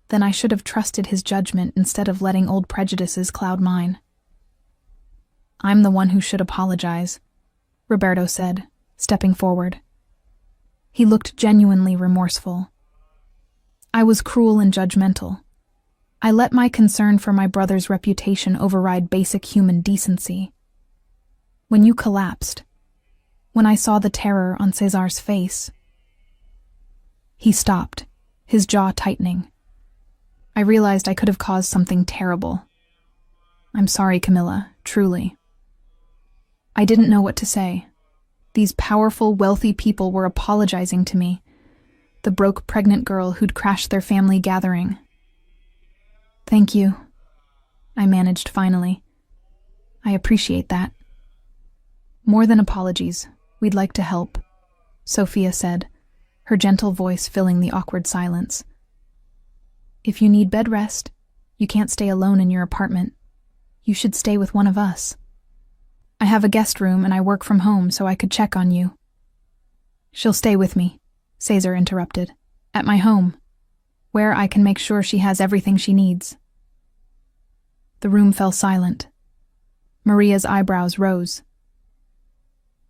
then I should have trusted his judgment instead of letting old prejudices cloud mine. I'm the one who should apologize, Roberto said, stepping forward. He looked genuinely remorseful. I was cruel and judgmental. I let my concern for my brother's reputation override basic human decency. When you collapsed, when I saw the terror on Cesar's face... He stopped, his jaw tightening. I realized I could have caused something terrible. I'm sorry, Camilla, truly. I didn't know what to say. These powerful, wealthy people were apologizing to me, the broke pregnant girl who'd crashed their family gathering. Thank you, I managed finally. I appreciate that. More than apologies, we'd like to help, Sophia said, her gentle voice filling the awkward silence. If you need bed rest, you can't stay alone in your apartment. You should stay with one of us. I have a guest room and I work from home so I could check on you. She'll stay with me, Cesar interrupted, at my home, where I can make sure she has everything she needs. The room fell silent. Maria's eyebrows rose.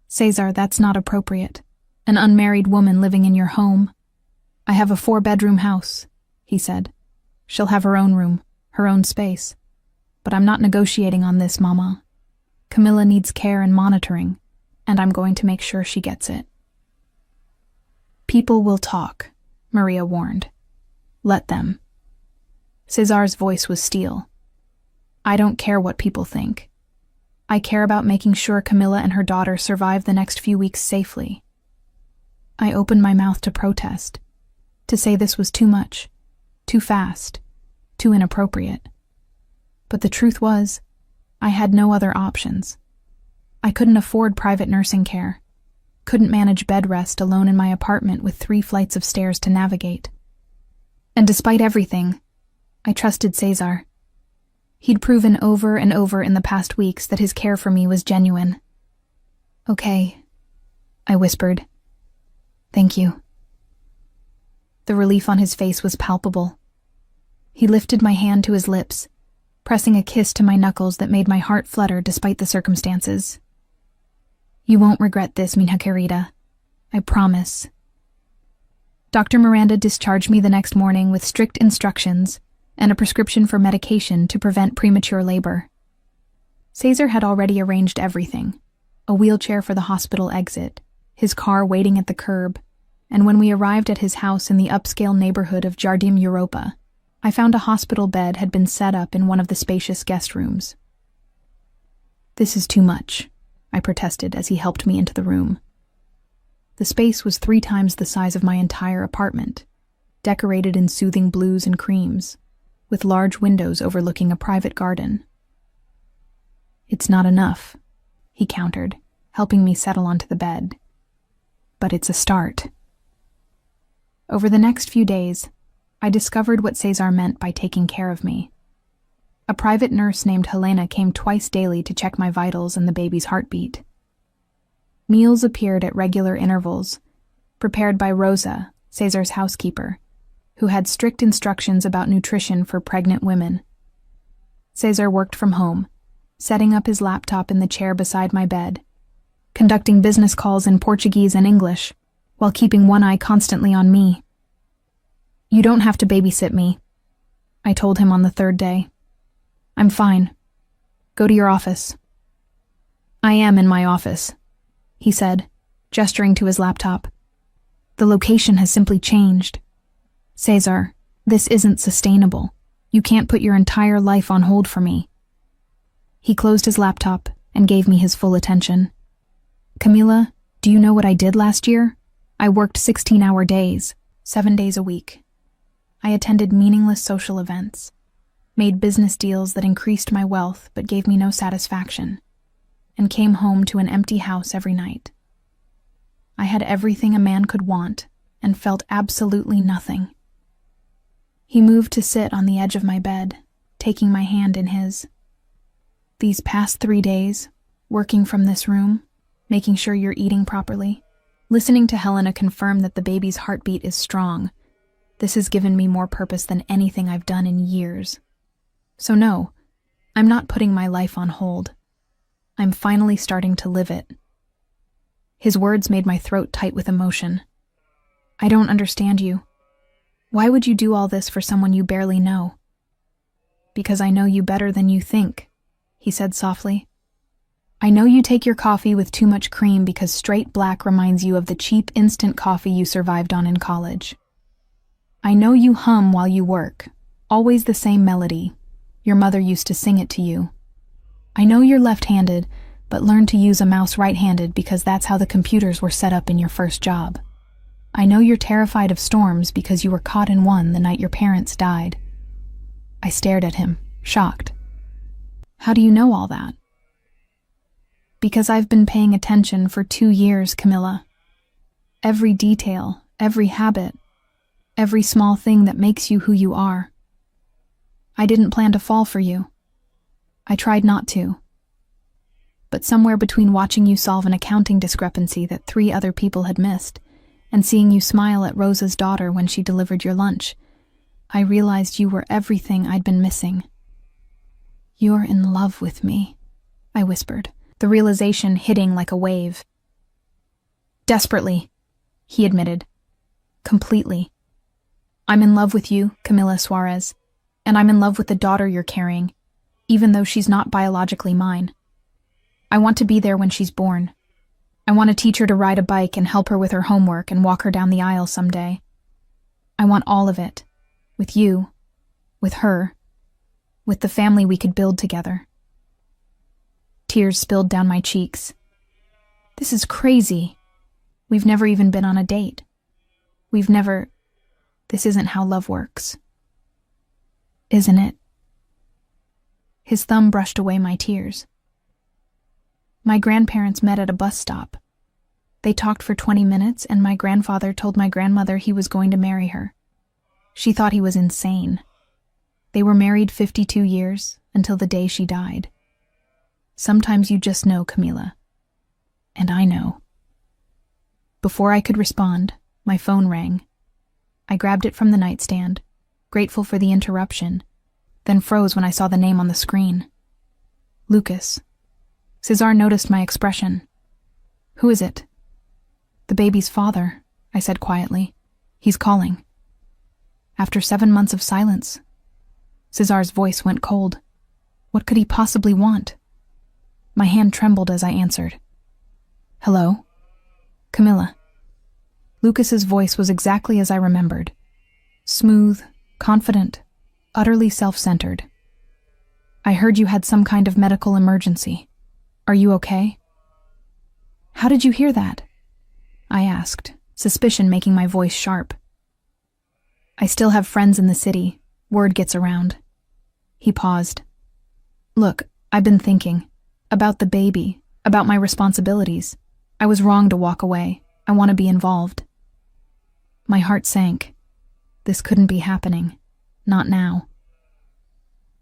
Cesar, that's not appropriate. An unmarried woman living in your home. I have a 4-bedroom house, he said. She'll have her own room, her own space. But I'm not negotiating on this, Mama. Camilla needs care and monitoring, and I'm going to make sure she gets it. People will talk, Maria warned. Let them. Cesar's voice was steel. I don't care what people think. I care about making sure Camilla and her daughter survive the next few weeks safely. I opened my mouth to protest, to say this was too much, too fast, too inappropriate. But the truth was, I had no other options. I couldn't afford private nursing care, couldn't manage bed rest alone in my apartment with 3 flights of stairs to navigate. And despite everything, I trusted Cesar. He'd proven over and over in the past weeks that his care for me was genuine. Okay, I whispered. Thank you. The relief on his face was palpable. He lifted my hand to his lips, pressing a kiss to my knuckles that made my heart flutter despite the circumstances. You won't regret this, minha querida. I promise. Dr. Miranda discharged me the next morning with strict instructions and a prescription for medication to prevent premature labor. Cesar had already arranged everything, a wheelchair for the hospital exit, his car waiting at the curb, and when we arrived at his house in the upscale neighborhood of Jardim Europa, I found a hospital bed had been set up in one of the spacious guest rooms. This is too much, I protested as he helped me into the room. The space was 3 times the size of my entire apartment, decorated in soothing blues and creams, with large windows overlooking a private garden. It's not enough, he countered, helping me settle onto the bed. But it's a start. Over the next few days, I discovered what Cesar meant by taking care of me. A private nurse named Helena came twice daily to check my vitals and the baby's heartbeat. Meals appeared at regular intervals, prepared by Rosa, Cesar's housekeeper, who had strict instructions about nutrition for pregnant women. Cesar worked from home, setting up his laptop in the chair beside my bed, conducting business calls in Portuguese and English, while keeping one eye constantly on me. You don't have to babysit me, I told him on the 3rd day. I'm fine. Go to your office. I am in my office, he said, gesturing to his laptop. The location has simply changed. Cesar, this isn't sustainable. You can't put your entire life on hold for me. He closed his laptop and gave me his full attention. Camila, do you know what I did last year? I worked 16-hour days, 7 days a week. I attended meaningless social events, made business deals that increased my wealth but gave me no satisfaction, and came home to an empty house every night. I had everything a man could want and felt absolutely nothing. He moved to sit on the edge of my bed, taking my hand in his. These past 3 days, working from this room, making sure you're eating properly, listening to Helena confirm that the baby's heartbeat is strong, this has given me more purpose than anything I've done in years. So no, I'm not putting my life on hold. I'm finally starting to live it. His words made my throat tight with emotion. I don't understand you. Why would you do all this for someone you barely know? Because I know you better than you think, he said softly. I know you take your coffee with too much cream because straight black reminds you of the cheap instant coffee you survived on in college. I know you hum while you work, always the same melody. Your mother used to sing it to you. I know you're left-handed, but learned to use a mouse right-handed because that's how the computers were set up in your first job. I know you're terrified of storms because you were caught in one the night your parents died. I stared at him, shocked. How do you know all that? Because I've been paying attention for 2 years, Camilla. Every detail, every habit, every small thing that makes you who you are. I didn't plan to fall for you. I tried not to. But somewhere between watching you solve an accounting discrepancy that 3 other people had missed and seeing you smile at Rosa's daughter when she delivered your lunch, I realized you were everything I'd been missing. "You're in love with me," I whispered, the realization hitting like a wave. "Desperately," he admitted. "Completely. I'm in love with you, Camila Suarez, and I'm in love with the daughter you're carrying, even though she's not biologically mine. I want to be there when she's born. I want to teach her to ride a bike and help her with her homework and walk her down the aisle someday. I want all of it. With you, with her, with the family we could build together." Tears spilled down my cheeks. "This is crazy. We've never even been on a date. This isn't how love works." "Isn't it?" His thumb brushed away my tears. "My grandparents met at a bus stop. They talked for 20 minutes, and my grandfather told my grandmother he was going to marry her. She thought he was insane. They were married 52 years, until the day she died. Sometimes you just know, Camila. And I know." Before I could respond, my phone rang. I grabbed it from the nightstand, grateful for the interruption, then froze when I saw the name on the screen. Lucas. Cesar noticed my expression. "Who is it?" "The baby's father," I said quietly. "He's calling." After 7 months of silence, Cesar's voice went cold. What could he possibly want? My hand trembled as I answered. "Hello? Camilla." Lucas's voice was exactly as I remembered. Smooth, confident, utterly self-centered. "I heard you had some kind of medical emergency. Are you okay?" "How did you hear that?" I asked, suspicion making my voice sharp. "I still have friends in the city. Word gets around." He paused. "Look, I've been thinking. About the baby, about my responsibilities. I was wrong to walk away. I want to be involved." My heart sank. This couldn't be happening. Not now.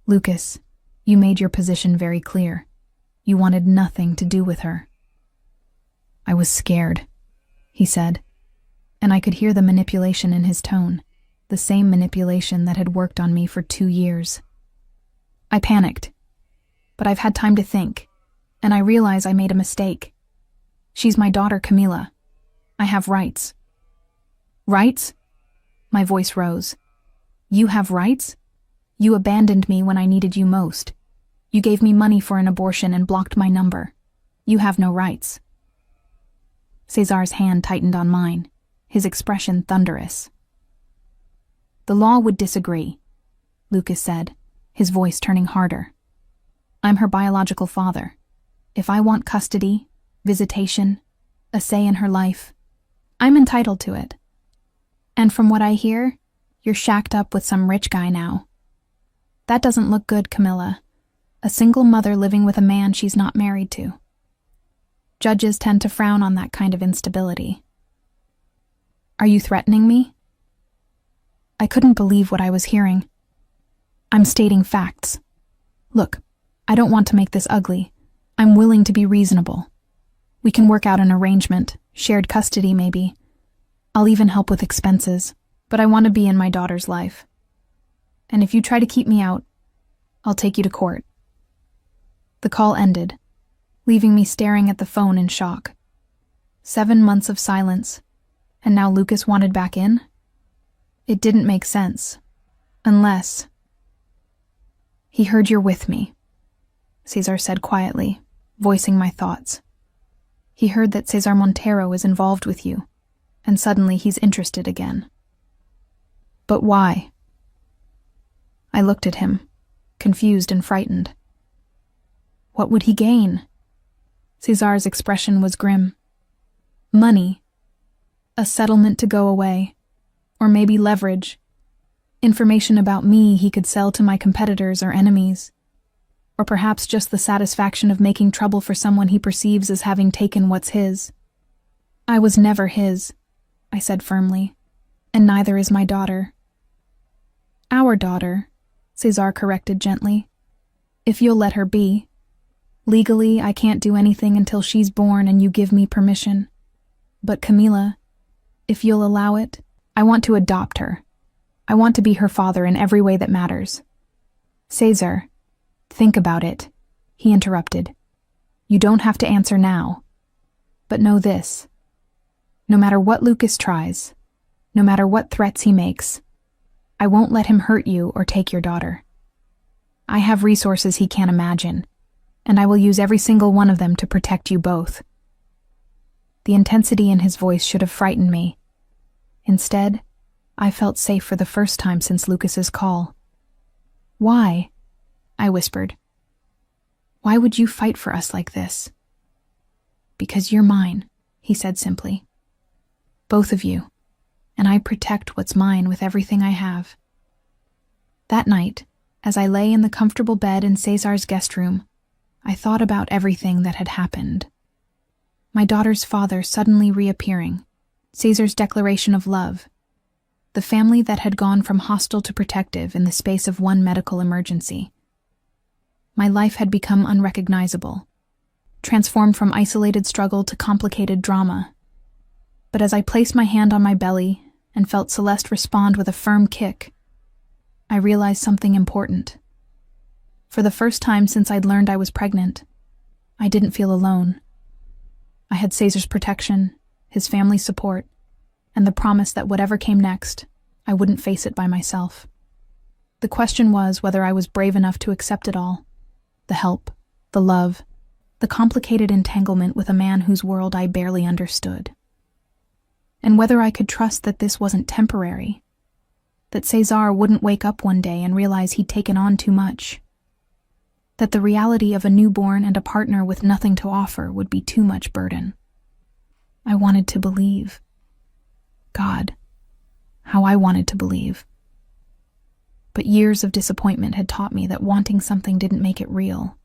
"Lucas, you made your position very clear. You wanted nothing to do with her." "I was scared," he said, and I could hear the manipulation in his tone, the same manipulation that had worked on me for 2 years. I panicked, but I've had time to think, and I realize I made a mistake. She's my daughter, Camila. I have rights. "Rights?" My voice rose. "You have rights? You abandoned me when I needed you most. You gave me money for an abortion and blocked my number. You have no rights." Cesar's hand tightened on mine, his expression thunderous. "The law would disagree," Lucas said, his voice turning harder. "I'm her biological father. If I want custody, visitation, a say in her life, I'm entitled to it. And from what I hear, you're shacked up with some rich guy now. That doesn't look good, Camilla. A single mother living with a man she's not married to. Judges tend to frown on that kind of instability." "Are you threatening me?" I couldn't believe what I was hearing. "I'm stating facts. Look, I don't want to make this ugly. I'm willing to be reasonable. We can work out an arrangement, shared custody maybe. I'll even help with expenses, but I want to be in my daughter's life. And if you try to keep me out, I'll take you to court." The call ended, leaving me staring at the phone in shock. 7 months of silence, and now Lucas wanted back in? It didn't make sense. Unless... "He heard you're with me," Cesar said quietly, voicing my thoughts. "He heard that Cesar Montero is involved with you, and suddenly he's interested again." "But why?" I looked at him, confused and frightened. What would he gain? Cesar's expression was grim. Money. A settlement to go away. Or maybe leverage. Information about me he could sell to my competitors or enemies. Or perhaps just the satisfaction of making trouble for someone he perceives as having taken what's his. I was never his, I said firmly, and neither is my daughter. Our daughter, Cesar corrected gently. If you'll let her be. Legally, I can't do anything until she's born and you give me permission. But Camila, if you'll allow it, I want to adopt her. I want to be her father in every way that matters. Cesar, think about it, he interrupted. You don't have to answer now. But know this. No matter what Lucas tries, no matter what threats he makes, I won't let him hurt you or take your daughter. I have resources he can't imagine, and I will use every single one of them to protect you both. The intensity in his voice should have frightened me. Instead, I felt safe for the first time since Lucas's call. Why? I whispered. Why would you fight for us like this? Because you're mine, he said simply. Both of you, and I protect what's mine with everything I have. That night, as I lay in the comfortable bed in Cesar's guest room, I thought about everything that had happened. My daughter's father suddenly reappearing, Cesar's declaration of love, the family that had gone from hostile to protective in the space of one medical emergency. My life had become unrecognizable, transformed from isolated struggle to complicated drama. But as I placed my hand on my belly and felt Celeste respond with a firm kick, I realized something important. For the first time since I'd learned I was pregnant, I didn't feel alone. I had Cesar's protection, his family's support, and the promise that whatever came next, I wouldn't face it by myself. The question was whether I was brave enough to accept it all. The help, the love, the complicated entanglement with a man whose world I barely understood. And whether I could trust that this wasn't temporary, that Cesar wouldn't wake up one day and realize he'd taken on too much, that the reality of a newborn and a partner with nothing to offer would be too much burden. I wanted to believe. God, how I wanted to believe. But years of disappointment had taught me that wanting something didn't make it real.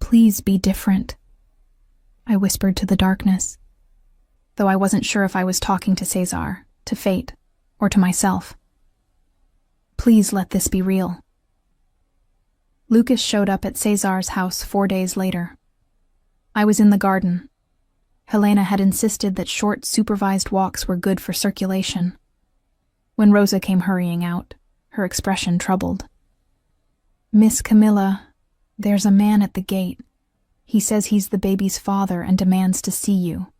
Please be different, I whispered to the darkness, though I wasn't sure if I was talking to Cesar, to fate, or to myself. Please let this be real. Lucas showed up at Cesar's house 4 days later. I was in the garden. Helena had insisted that short, supervised walks were good for circulation. When Rosa came hurrying out, her expression troubled. Miss Camilla, there's a man at the gate. He says he's the baby's father and demands to see you.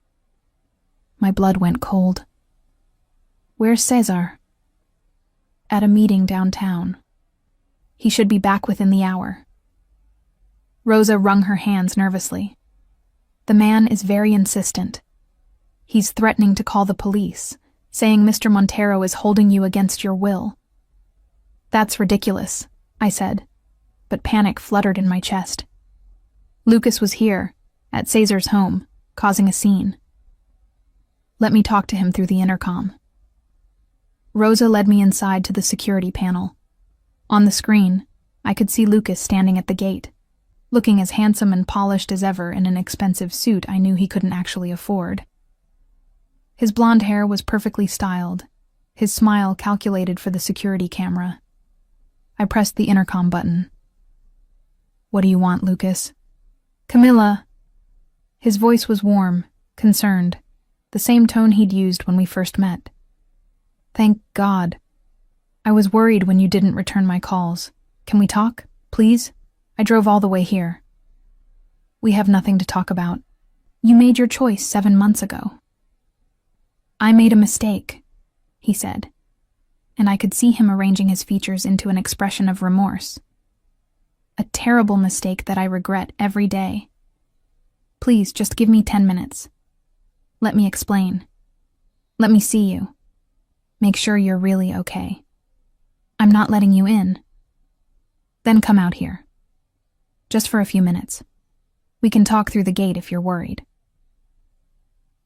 My blood went cold. Where's Cesar? At a meeting downtown. He should be back within the hour. Rosa wrung her hands nervously. The man is very insistent. He's threatening to call the police, saying Mr. Montero is holding you against your will. That's ridiculous, I said, but panic fluttered in my chest. Lucas was here, at Cesar's home, causing a scene. Let me talk to him through the intercom. Rosa led me inside to the security panel. On the screen, I could see Lucas standing at the gate, looking as handsome and polished as ever in an expensive suit I knew he couldn't actually afford. His blonde hair was perfectly styled, his smile calculated for the security camera. I pressed the intercom button. What do you want, Lucas? Camilla. His voice was warm, concerned, the same tone he'd used when we first met. Thank God. I was worried when you didn't return my calls. Can we talk, please? I drove all the way here. We have nothing to talk about. You made your choice 7 months ago. I made a mistake, he said, and I could see him arranging his features into an expression of remorse. A terrible mistake that I regret every day. Please, just give me 10 minutes. Let me explain. Let me see you. Make sure you're really okay. I'm not letting you in. Then come out here. Just for a few minutes. We can talk through the gate if you're worried.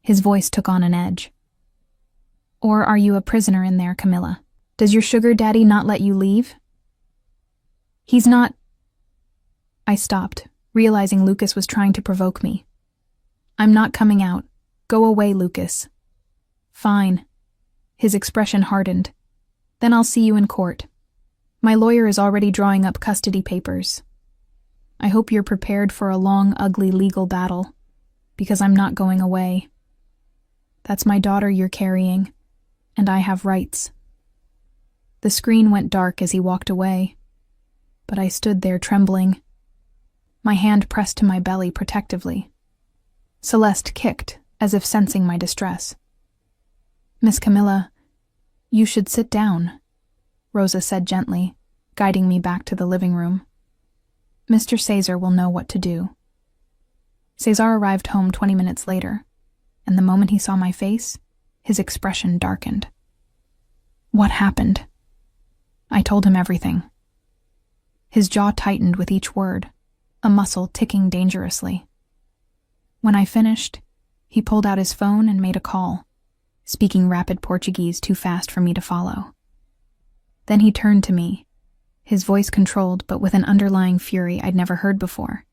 His voice took on an edge. Or are you a prisoner in there, Camilla? Does your sugar daddy not let you leave? He's not... I stopped, realizing Lucas was trying to provoke me. I'm not coming out. Go away, Lucas. Fine. His expression hardened. Then I'll see you in court. My lawyer is already drawing up custody papers. I hope you're prepared for a long, ugly legal battle, because I'm not going away. That's my daughter you're carrying, and I have rights. The screen went dark as he walked away, but I stood there trembling. My hand pressed to my belly protectively. Celeste kicked, as if sensing my distress. Miss Camilla, you should sit down, Rosa said gently, guiding me back to the living room. Mr. Cesar will know what to do. Cesar arrived home 20 minutes later, and the moment he saw my face, his expression darkened. What happened? I told him everything. His jaw tightened with each word, a muscle ticking dangerously. When I finished, he pulled out his phone and made a call, speaking rapid Portuguese too fast for me to follow. Then he turned to me, his voice controlled but with an underlying fury I'd never heard before.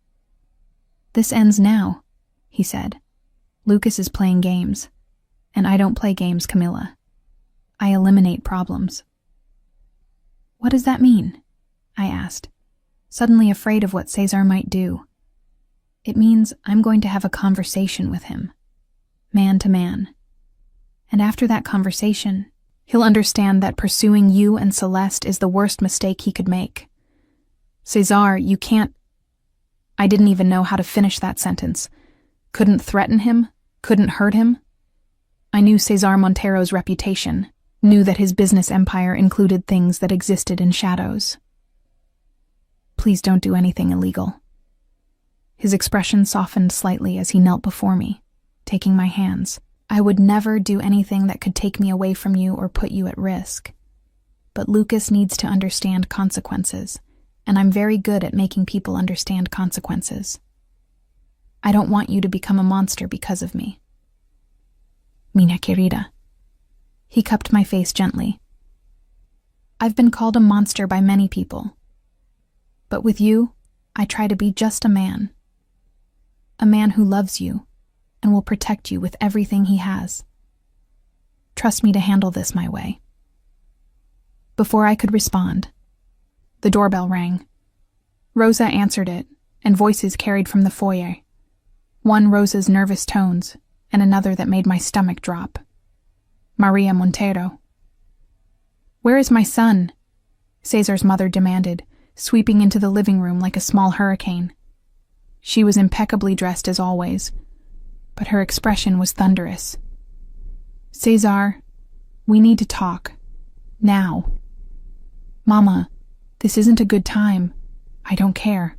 This ends now, he said. Lucas is playing games, and I don't play games, Camilla. I eliminate problems. What does that mean? I asked, suddenly afraid of what Cesar might do. It means I'm going to have a conversation with him, man to man. And after that conversation, he'll understand that pursuing you and Celeste is the worst mistake he could make. Cesar, you can't... I didn't even know how to finish that sentence. Couldn't threaten him, couldn't hurt him. I knew Cesar Montero's reputation, knew that his business empire included things that existed in shadows. Please don't do anything illegal. His expression softened slightly as he knelt before me, taking my hands. I would never do anything that could take me away from you or put you at risk. But Lucas needs to understand consequences, and I'm very good at making people understand consequences. I don't want you to become a monster because of me. Mina querida. He cupped my face gently. I've been called a monster by many people. But with you, I try to be just a man. A man who loves you and will protect you with everything he has. Trust me to handle this my way. Before I could respond, the doorbell rang. Rosa answered it, and voices carried from the foyer. One Rosa's nervous tones, and another that made my stomach drop. Maria Montero. Where is my son? Cesar's mother demanded, sweeping into the living room like a small hurricane. She was impeccably dressed as always, but her expression was thunderous. Cesar, we need to talk. Now. Mama, this isn't a good time. I don't care.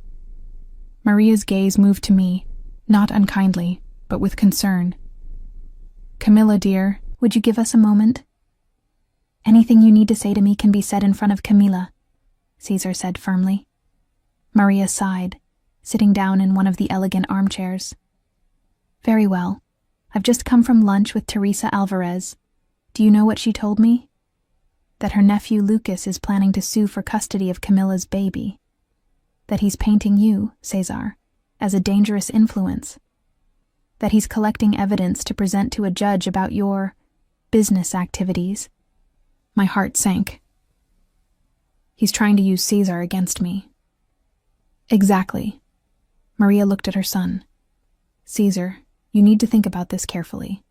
Maria's gaze moved to me, not unkindly, but with concern. Camilla, dear, would you give us a moment? Anything you need to say to me can be said in front of Camilla, Cesar said firmly. Maria sighed, sitting down in one of the elegant armchairs. Very well. I've just come from lunch with Teresa Alvarez. Do you know what she told me? That her nephew Lucas is planning to sue for custody of Camilla's baby. That he's painting you, Cesar, as a dangerous influence. That he's collecting evidence to present to a judge about your business activities. My heart sank. He's trying to use Cesar against me. Exactly. Maria looked at her son. Cesar, you need to think about this carefully.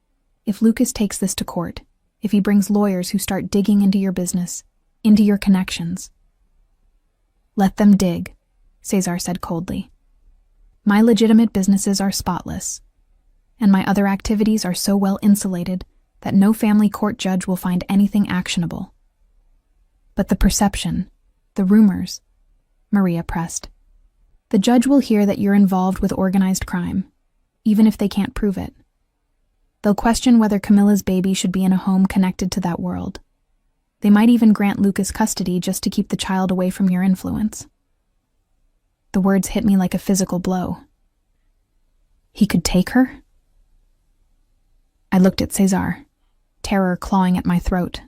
If Lucas takes this to court, if he brings lawyers who start digging into your business, into your connections. Let them dig, Cesar said coldly. My legitimate businesses are spotless, and my other activities are so well insulated that no family court judge will find anything actionable. But the perception, the rumors, Maria pressed. The judge will hear that you're involved with organized crime, even if they can't prove it. They'll question whether Camilla's baby should be in a home connected to that world. They might even grant Lucas custody just to keep the child away from your influence. The words hit me like a physical blow. He could take her? I looked at Cesar, terror clawing at my throat.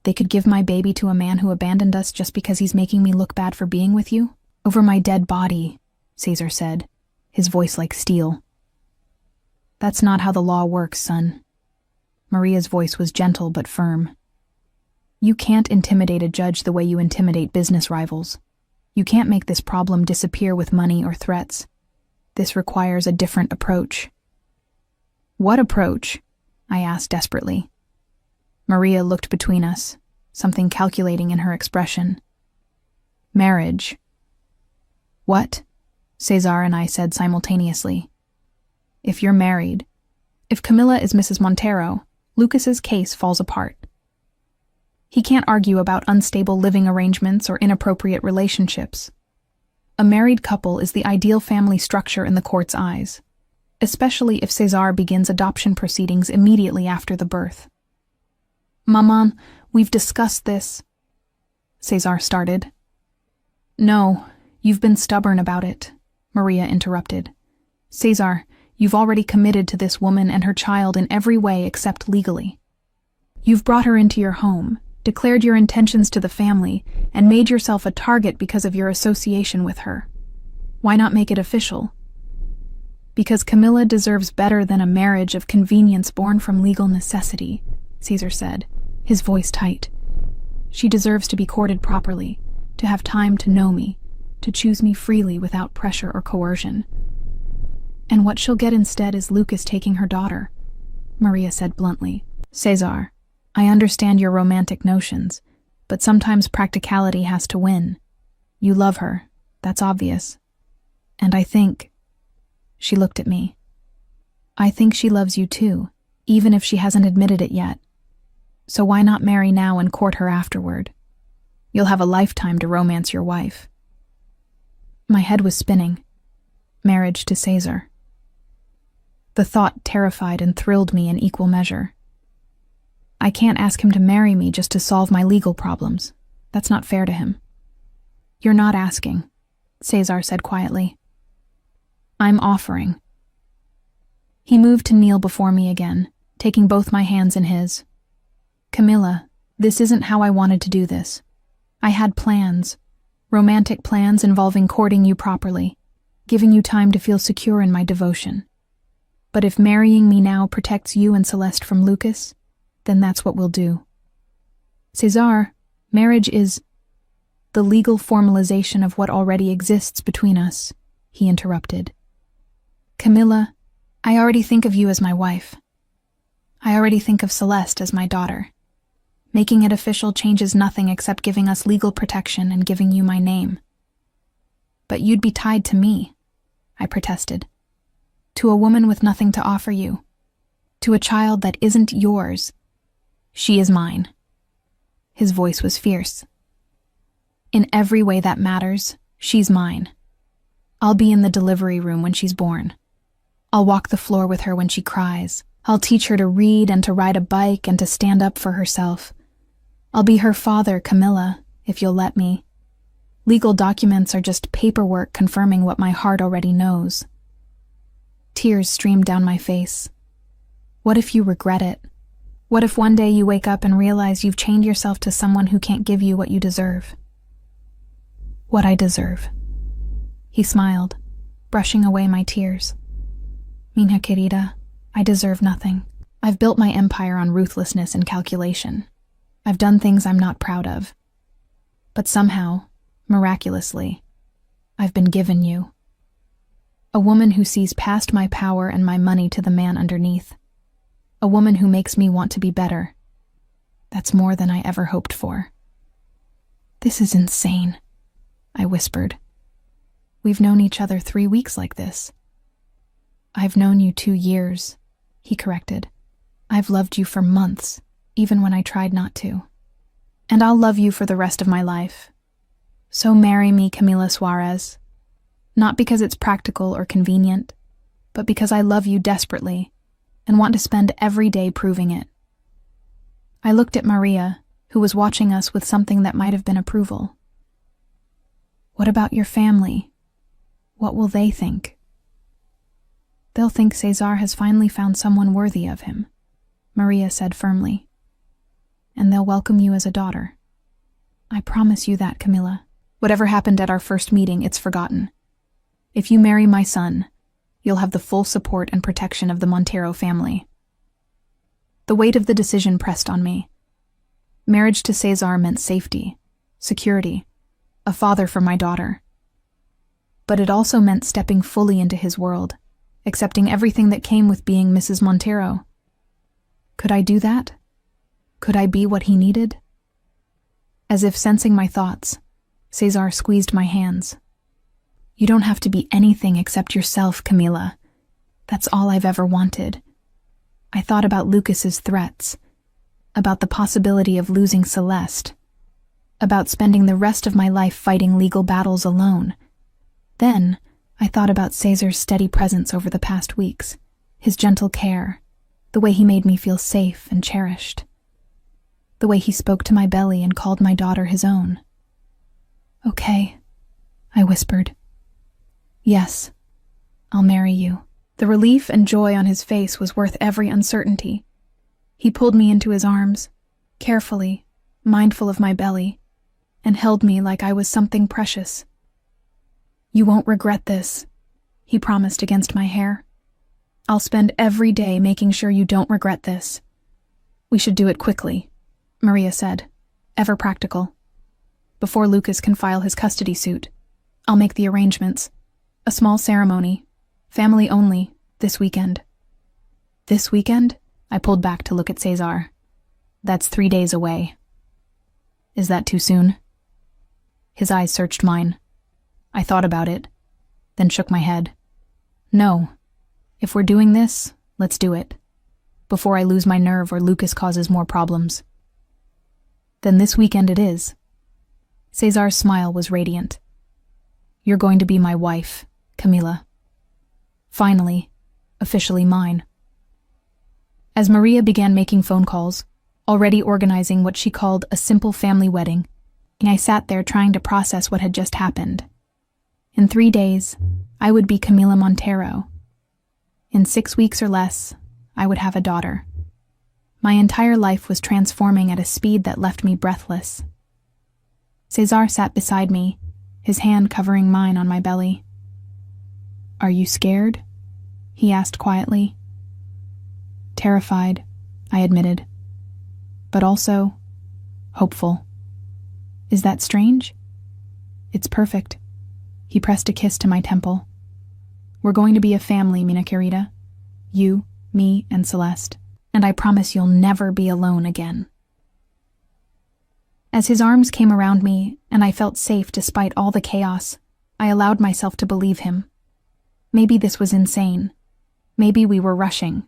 They could give my baby to a man who abandoned us just because he's making me look bad for being with you? Over my dead body, Cesar said, his voice like steel. That's not how the law works, son. Maria's voice was gentle but firm. You can't intimidate a judge the way you intimidate business rivals. You can't make this problem disappear with money or threats. This requires a different approach. What approach? I asked desperately. Maria looked between us, something calculating in her expression. Marriage. What? Cesar and I said simultaneously. If you're married, if Camila is Mrs. Montero, Lucas's case falls apart. He can't argue about unstable living arrangements or inappropriate relationships. A married couple is the ideal family structure in the court's eyes, especially if Cesar begins adoption proceedings immediately after the birth. Maman, we've discussed this, Cesar started. No, you've been stubborn about it, Maria interrupted. Cesar, you've already committed to this woman and her child in every way except legally. You've brought her into your home, declared your intentions to the family, and made yourself a target because of your association with her. Why not make it official? Because Camila deserves better than a marriage of convenience born from legal necessity, Cesar said, his voice tight. She deserves to be courted properly, to have time to know me, to choose me freely without pressure or coercion. And what she'll get instead is Lucas taking her daughter, Maria said bluntly. Cesar, I understand your romantic notions, but sometimes practicality has to win. You love her, that's obvious. And I think... She looked at me. I think she loves you too, even if she hasn't admitted it yet. So why not marry now and court her afterward? You'll have a lifetime to romance your wife. My head was spinning. Marriage to Cesar. The thought terrified and thrilled me in equal measure. I can't ask him to marry me just to solve my legal problems. That's not fair to him. You're not asking, Cesar said quietly. I'm offering. He moved to kneel before me again, taking both my hands in his. Camila, this isn't how I wanted to do this. I had plans, romantic plans involving courting you properly, giving you time to feel secure in my devotion. But if marrying me now protects you and Celeste from Lucas, then that's what we'll do. Cesar, marriage is the legal formalization of what already exists between us, he interrupted. Camila, I already think of you as my wife. I already think of Celeste as my daughter. Making it official changes nothing except giving us legal protection and giving you my name. But you'd be tied to me, I protested. To a woman with nothing to offer you. To a child that isn't yours. She is mine. His voice was fierce. In every way that matters, she's mine. I'll be in the delivery room when she's born. I'll walk the floor with her when she cries. I'll teach her to read and to ride a bike and to stand up for herself. I'll be her father, Camila, if you'll let me. Legal documents are just paperwork confirming what my heart already knows. Tears streamed down my face. What if you regret it? What if one day you wake up and realize you've chained yourself to someone who can't give you what you deserve? What I deserve. He smiled, brushing away my tears. Mina querida, I deserve nothing. I've built my empire on ruthlessness and calculation. I've done things I'm not proud of. But somehow, miraculously, I've been given you. A woman who sees past my power and my money to the man underneath. A woman who makes me want to be better. That's more than I ever hoped for. This is insane, I whispered. We've known each other 3 weeks like this. I've known you 2 years, he corrected. I've loved you for months, even when I tried not to. And I'll love you for the rest of my life. So marry me, Camila Suarez. Not because it's practical or convenient, but because I love you desperately and want to spend every day proving it. I looked at Maria, who was watching us with something that might have been approval. What about your family? What will they think? They'll think Cesar has finally found someone worthy of him, Maria said firmly. And they'll welcome you as a daughter. I promise you that, Camila. Whatever happened at our first meeting, it's forgotten. If you marry my son, you'll have the full support and protection of the Montero family." The weight of the decision pressed on me. Marriage to Cesar meant safety, security, a father for my daughter. But it also meant stepping fully into his world, accepting everything that came with being Mrs. Montero. Could I do that? Could I be what he needed? As if sensing my thoughts, Cesar squeezed my hands. "You don't have to be anything except yourself, Camila. That's all I've ever wanted." I thought about Lucas's threats, about the possibility of losing Celeste, about spending the rest of my life fighting legal battles alone. Then, I thought about Cesar's steady presence over the past weeks, his gentle care, the way he made me feel safe and cherished, the way he spoke to my belly and called my daughter his own. "Okay," I whispered. "Yes, I'll marry you." The relief and joy on his face was worth every uncertainty. He pulled me into his arms, carefully, mindful of my belly, and held me like I was something precious. "You won't regret this," he promised against my hair. "I'll spend every day making sure you don't regret this." "We should do it quickly," Maria said, ever practical. "Before Lucas can file his custody suit. I'll make the arrangements. A small ceremony, family only, this weekend." "This weekend?" I pulled back to look at Cesar. "That's 3 days away." "Is that too soon?" His eyes searched mine. I thought about it, then shook my head. "No. If we're doing this, let's do it. Before I lose my nerve or Lucas causes more problems." "Then this weekend it is." Cesar's smile was radiant. "You're going to be my wife, Camila. Finally, officially mine." As Maria began making phone calls, already organizing what she called a simple family wedding, I sat there trying to process what had just happened. In 3 days, I would be Camila Montero. In 6 weeks or less, I would have a daughter. My entire life was transforming at a speed that left me breathless. Cesar sat beside me, his hand covering mine on my belly. "Are you scared?" he asked quietly. "Terrified," I admitted, "but also hopeful." "Is that strange?" "It's perfect." He pressed a kiss to my temple. "We're going to be a family, Mina querida. You, me, and Celeste. And I promise you'll never be alone again." As his arms came around me and I felt safe despite all the chaos, I allowed myself to believe him. Maybe this was insane. Maybe we were rushing.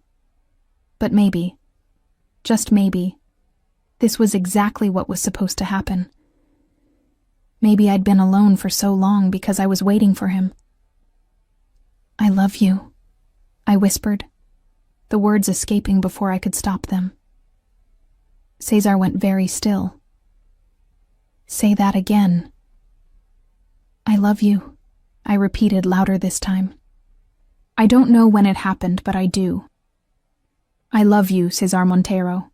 But maybe, just maybe, this was exactly what was supposed to happen. Maybe I'd been alone for so long because I was waiting for him. "I love you," I whispered, the words escaping before I could stop them. Cesar went very still. "Say that again." "I love you," I repeated louder this time. "I don't know when it happened, but I do. I love you, Cesar Montero."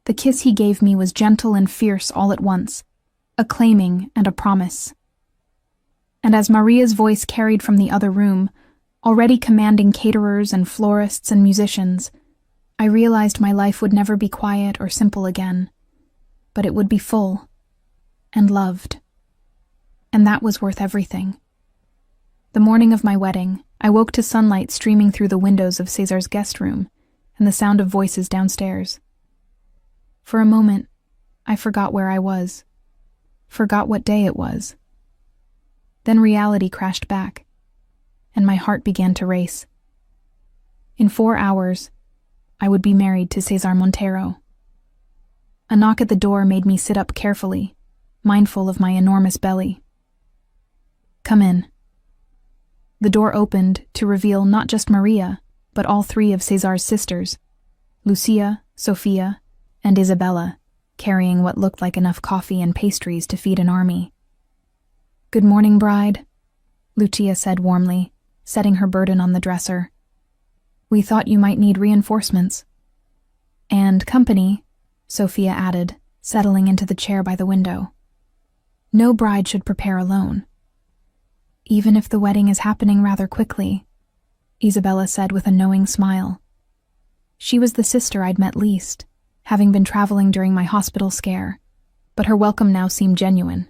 The kiss he gave me was gentle and fierce all at once, a claiming and a promise. And as Maria's voice carried from the other room, already commanding caterers and florists and musicians, I realized my life would never be quiet or simple again, but it would be full and loved. And that was worth everything. The morning of my wedding, I woke to sunlight streaming through the windows of Cesar's guest room and the sound of voices downstairs. For a moment, I forgot where I was, forgot what day it was. Then reality crashed back, and my heart began to race. In 4 hours, I would be married to Cesar Montero. A knock at the door made me sit up carefully, mindful of my enormous belly. "Come in." The door opened to reveal not just Maria, but all 3 of Cesar's sisters, Lucia, Sofia, and Isabella, carrying what looked like enough coffee and pastries to feed an army. "Good morning, bride," Lucia said warmly, setting her burden on the dresser. "We thought you might need reinforcements." "And company," Sofia added, settling into the chair by the window. No bride should prepare alone. Even if the wedding is happening rather quickly, Isabella said with a knowing smile. She was the sister I'd met least, having been traveling during my hospital scare, but her welcome now seemed genuine.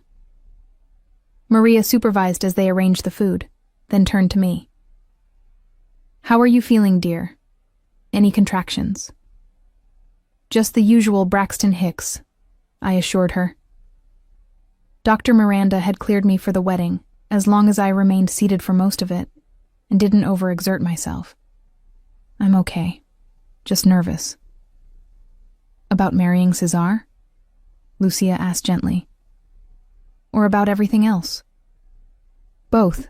Maria supervised as they arranged the food, then turned to me. "How are you feeling, dear? Any contractions?" "Just the usual Braxton Hicks," I assured her. Dr. Miranda had cleared me for the wedding, as long as I remained seated for most of it, and didn't overexert myself. "I'm okay, just nervous." "About marrying Cesar?" Lucia asked gently. "Or about everything else?" "Both,"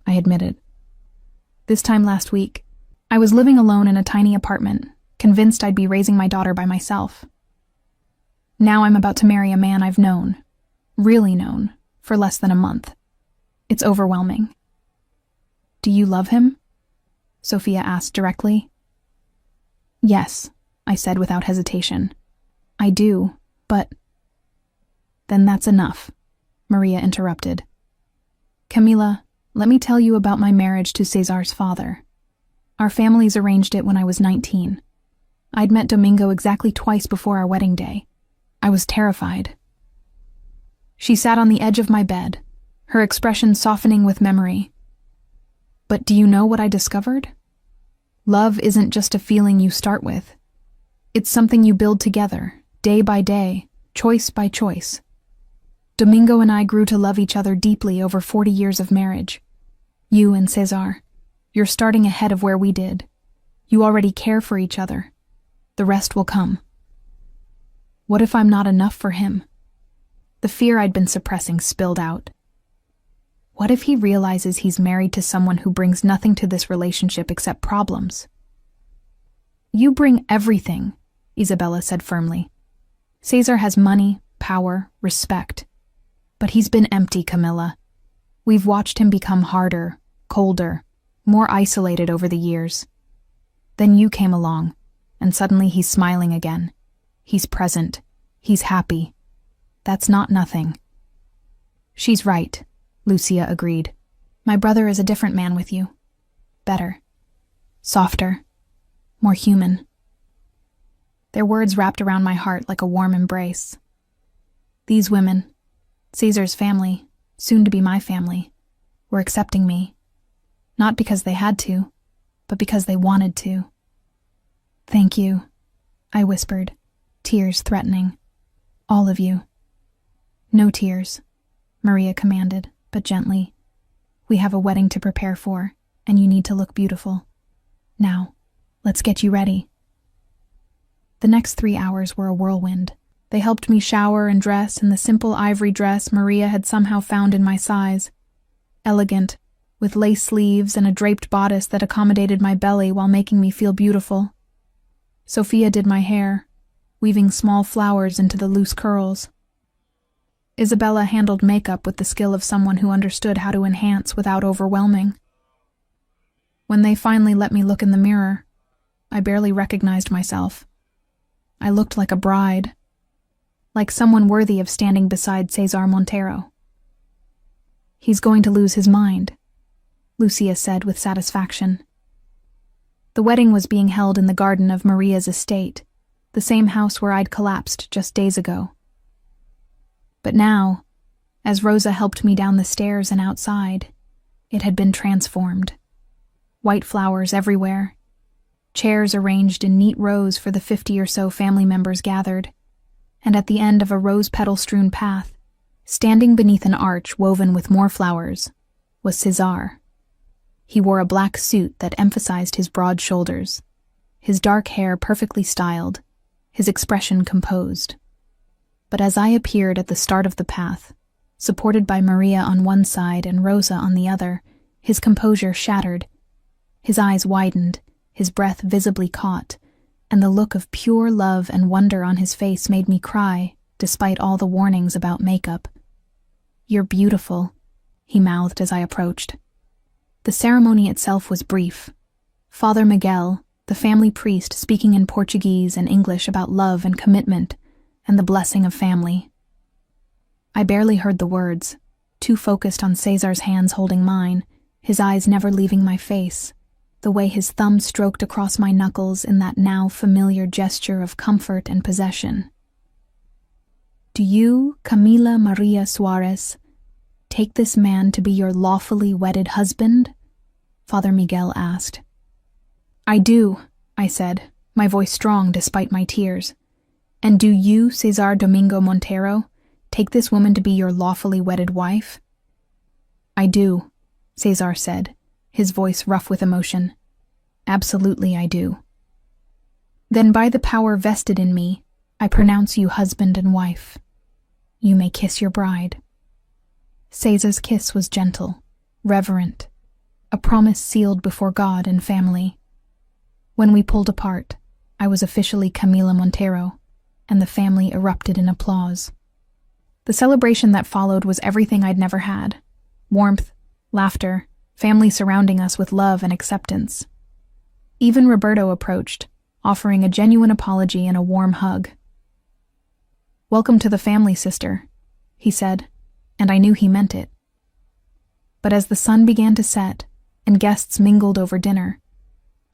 I admitted. This time last week, I was living alone in a tiny apartment, convinced I'd be raising my daughter by myself. Now I'm about to marry a man I've known, really known, for less than a month. It's overwhelming. "Do you love him?" Sophia asked directly. "Yes," I said without hesitation. "I do, but—" "Then that's enough," Maria interrupted. "Camila, let me tell you about my marriage to Cesar's father. Our families arranged it when I was 19. I'd met Domingo exactly twice before our wedding day. I was terrified." She sat on the edge of my bed, her expression softening with memory. "But do you know what I discovered? Love isn't just a feeling you start with. It's something you build together, day by day, choice by choice. Domingo and I grew to love each other deeply over 40 years of marriage. You and Cesar, you're starting ahead of where we did. You already care for each other. The rest will come." What if I'm not enough for him? The fear I'd been suppressing spilled out. What if he realizes he's married to someone who brings nothing to this relationship except problems? "You bring everything," Isabella said firmly. "Cesar has money, power, respect. But he's been empty, Camilla. We've watched him become harder, colder, more isolated over the years. Then you came along, and suddenly he's smiling again. He's present. He's happy. That's not nothing." "She's right," Lucia agreed. "My brother is a different man with you. Better. Softer. More human." Their words wrapped around my heart like a warm embrace. These women, Cesar's family, soon to be my family, were accepting me. Not because they had to, but because they wanted to. "Thank you," I whispered, tears threatening. "All of you." "No tears," Maria commanded, but gently. "We have a wedding to prepare for, and you need to look beautiful. Now, let's get you ready." The next 3 hours were a whirlwind. They helped me shower and dress in the simple ivory dress Maria had somehow found in my size. Elegant, with lace sleeves and a draped bodice that accommodated my belly while making me feel beautiful. Sophia did my hair, weaving small flowers into the loose curls. Isabella handled makeup with the skill of someone who understood how to enhance without overwhelming. When they finally let me look in the mirror, I barely recognized myself. I looked like a bride, like someone worthy of standing beside Cesar Montero. "He's going to lose his mind," Lucia said with satisfaction. The wedding was being held in the garden of Maria's estate, the same house where I'd collapsed just days ago. But now, as Rosa helped me down the stairs and outside, it had been transformed. White flowers everywhere, chairs arranged in neat rows for the 50 or so family members gathered, and at the end of a rose-petal-strewn path, standing beneath an arch woven with more flowers, was Cesar. He wore a black suit that emphasized his broad shoulders, his dark hair perfectly styled, his expression composed. But as I appeared at the start of the path, supported by Maria on one side and Rosa on the other, his composure shattered. His eyes widened, his breath visibly caught, and the look of pure love and wonder on his face made me cry, despite all the warnings about makeup. "You're beautiful," he mouthed as I approached. The ceremony itself was brief. Father Miguel, the family priest, speaking in Portuguese and English about love and commitment, and the blessing of family. I barely heard the words, too focused on Cesar's hands holding mine, his eyes never leaving my face, the way his thumb stroked across my knuckles in that now familiar gesture of comfort and possession. "Do you, Camila Maria Suarez, take this man to be your lawfully wedded husband?" Father Miguel asked. "I do," I said, my voice strong despite my tears. "And do you, Cesar Domingo Montero, take this woman to be your lawfully wedded wife?" "I do," Cesar said, his voice rough with emotion. "Absolutely I do." "Then by the power vested in me, I pronounce you husband and wife. You may kiss your bride." Cesar's kiss was gentle, reverent, a promise sealed before God and family. When we pulled apart, I was officially Camila Montero, and the family erupted in applause. The celebration that followed was everything I'd never had. Warmth, laughter, family surrounding us with love and acceptance. Even Roberto approached, offering a genuine apology and a warm hug. "Welcome to the family, sister," he said, and I knew he meant it. But as the sun began to set and guests mingled over dinner,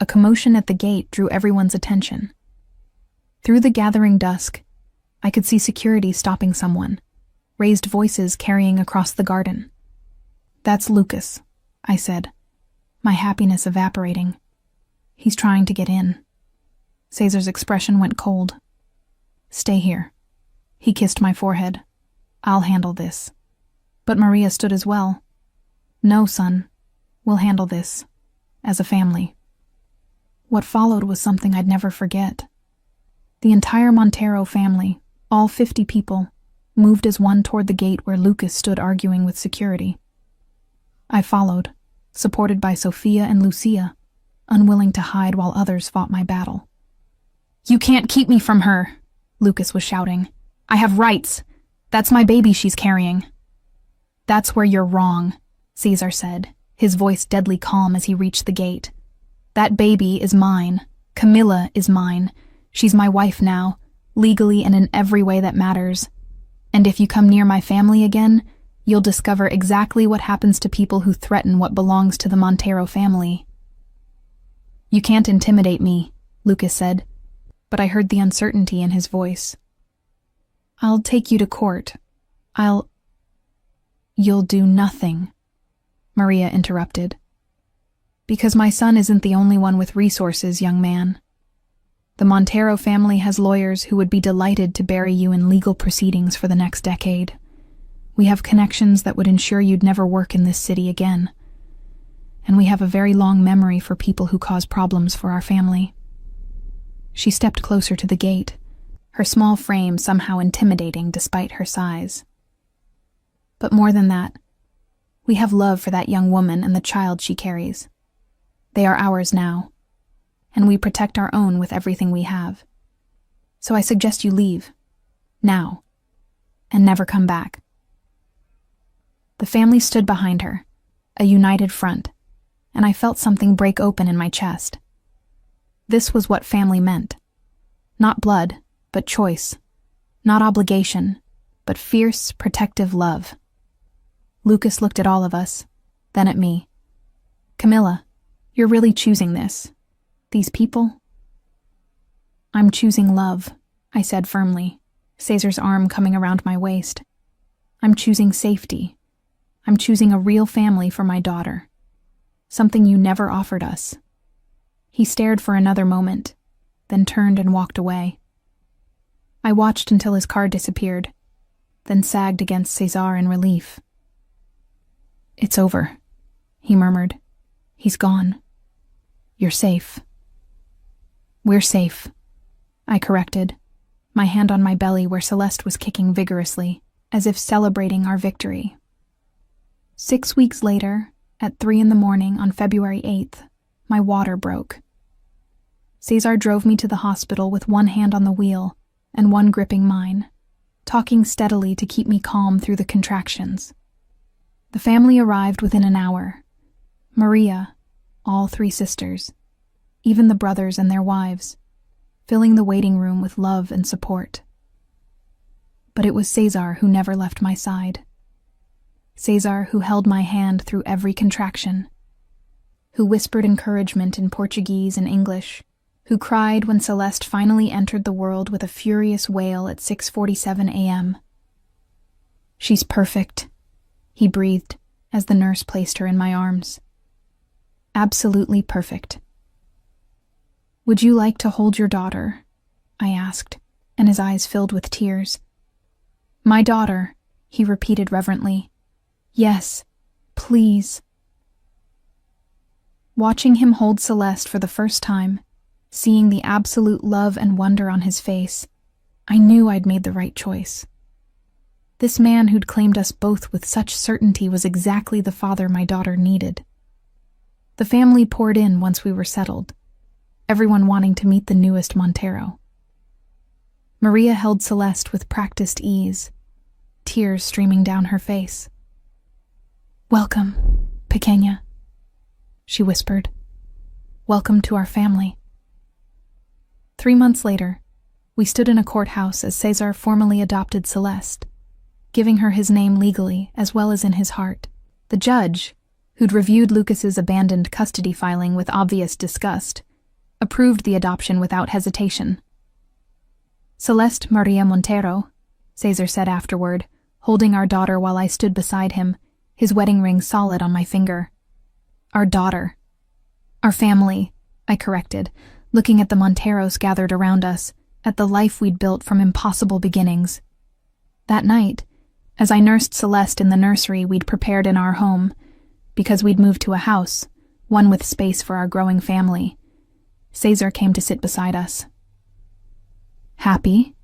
a commotion at the gate drew everyone's attention. Through the gathering dusk, I could see security stopping someone, raised voices carrying across the garden. "That's Lucas," I said, my happiness evaporating. "He's trying to get in." Cesar's expression went cold. "Stay here." He kissed my forehead. "I'll handle this." But Maria stood as well. "No, son. We'll handle this. As a family." What followed was something I'd never forget. The entire Montero family, all 50 people, moved as one toward the gate where Lucas stood arguing with security. I followed, supported by Sofia and Lucia, unwilling to hide while others fought my battle. "You can't keep me from her," Lucas was shouting. "I have rights. That's my baby she's carrying." "That's where you're wrong," Cesar said, his voice deadly calm as he reached the gate. "That baby is mine. Camila is mine. She's my wife now, legally and in every way that matters. And if you come near my family again, you'll discover exactly what happens to people who threaten what belongs to the Montero family." "You can't intimidate me," Lucas said, but I heard the uncertainty in his voice. "I'll take you to court. You'll do nothing," Maria interrupted. "Because my son isn't the only one with resources, young man. The Montero family has lawyers who would be delighted to bury you in legal proceedings for the next decade. We have connections that would ensure you'd never work in this city again. And we have a very long memory for people who cause problems for our family." She stepped closer to the gate, her small frame somehow intimidating despite her size. "But more than that, we have love for that young woman and the child she carries. They are ours now, and we protect our own with everything we have. So I suggest you leave, now, and never come back." The family stood behind her, a united front, and I felt something break open in my chest. This was what family meant. Not blood, but choice. Not obligation, but fierce, protective love. Lucas looked at all of us, then at me. "Camila, you're really choosing this. These people?" "I'm choosing love," I said firmly, Cesar's arm coming around my waist. "I'm choosing safety. I'm choosing a real family for my daughter. Something you never offered us." He stared for another moment, then turned and walked away. I watched until his car disappeared, then sagged against Cesar in relief. "It's over," he murmured. "He's gone. You're safe." "We're safe," I corrected, my hand on my belly where Celeste was kicking vigorously, as if celebrating our victory. 6 weeks later, at 3 a.m. on February 8th, my water broke. Cesar drove me to the hospital with one hand on the wheel and one gripping mine, talking steadily to keep me calm through the contractions. The family arrived within an hour. Maria, all 3 sisters, even the brothers and their wives, filling the waiting room with love and support. But it was Cesar who never left my side. Cesar who held my hand through every contraction, who whispered encouragement in Portuguese and English, who cried when Celeste finally entered the world with a furious wail at 6:47 a.m. "She's perfect," he breathed as the nurse placed her in my arms. "Absolutely perfect." "Would you like to hold your daughter?" I asked, and his eyes filled with tears. "My daughter," he repeated reverently. "Yes, please." Watching him hold Celeste for the first time, seeing the absolute love and wonder on his face, I knew I'd made the right choice. This man who'd claimed us both with such certainty was exactly the father my daughter needed. The family poured in once we were settled, everyone wanting to meet the newest Montero. Maria held Celeste with practiced ease, tears streaming down her face. "Welcome, pequeña," she whispered. "Welcome to our family." 3 months later, we stood in a courthouse as Cesar formally adopted Celeste, giving her his name legally as well as in his heart. The judge, who'd reviewed Lucas's abandoned custody filing with obvious disgust, approved the adoption without hesitation. "Celeste Maria Montero," Cesar said afterward, holding our daughter while I stood beside him, his wedding ring solid on my finger. "Our daughter. Our family," I corrected, looking at the Monteros gathered around us, at the life we'd built from impossible beginnings. That night, as I nursed Celeste in the nursery we'd prepared in our home, because we'd moved to a house, one with space for our growing family, Cesar came to sit beside us. "Happy?"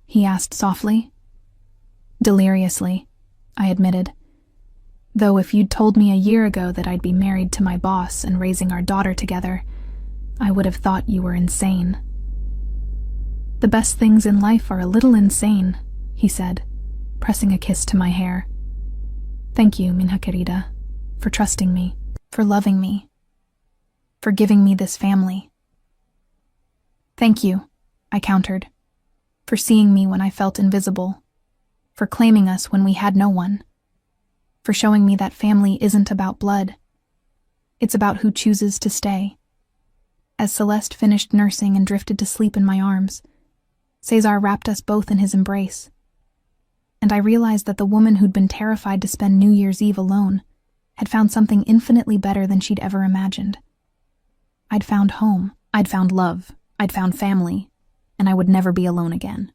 he asked softly. "Deliriously," I admitted. "Though if you'd told me a year ago that I'd be married to my boss and raising our daughter together, I would have thought you were insane." "The best things in life are a little insane," he said, pressing a kiss to my hair. "Thank you, minha querida, for trusting me, for loving me, for giving me this family." "Thank you," I countered, "for seeing me when I felt invisible, for claiming us when we had no one, for showing me that family isn't about blood. It's about who chooses to stay." As Celeste finished nursing and drifted to sleep in my arms, Cesar wrapped us both in his embrace, and I realized that the woman who'd been terrified to spend New Year's Eve alone had found something infinitely better than she'd ever imagined. I'd found home, I'd found love, I'd found family, and I would never be alone again.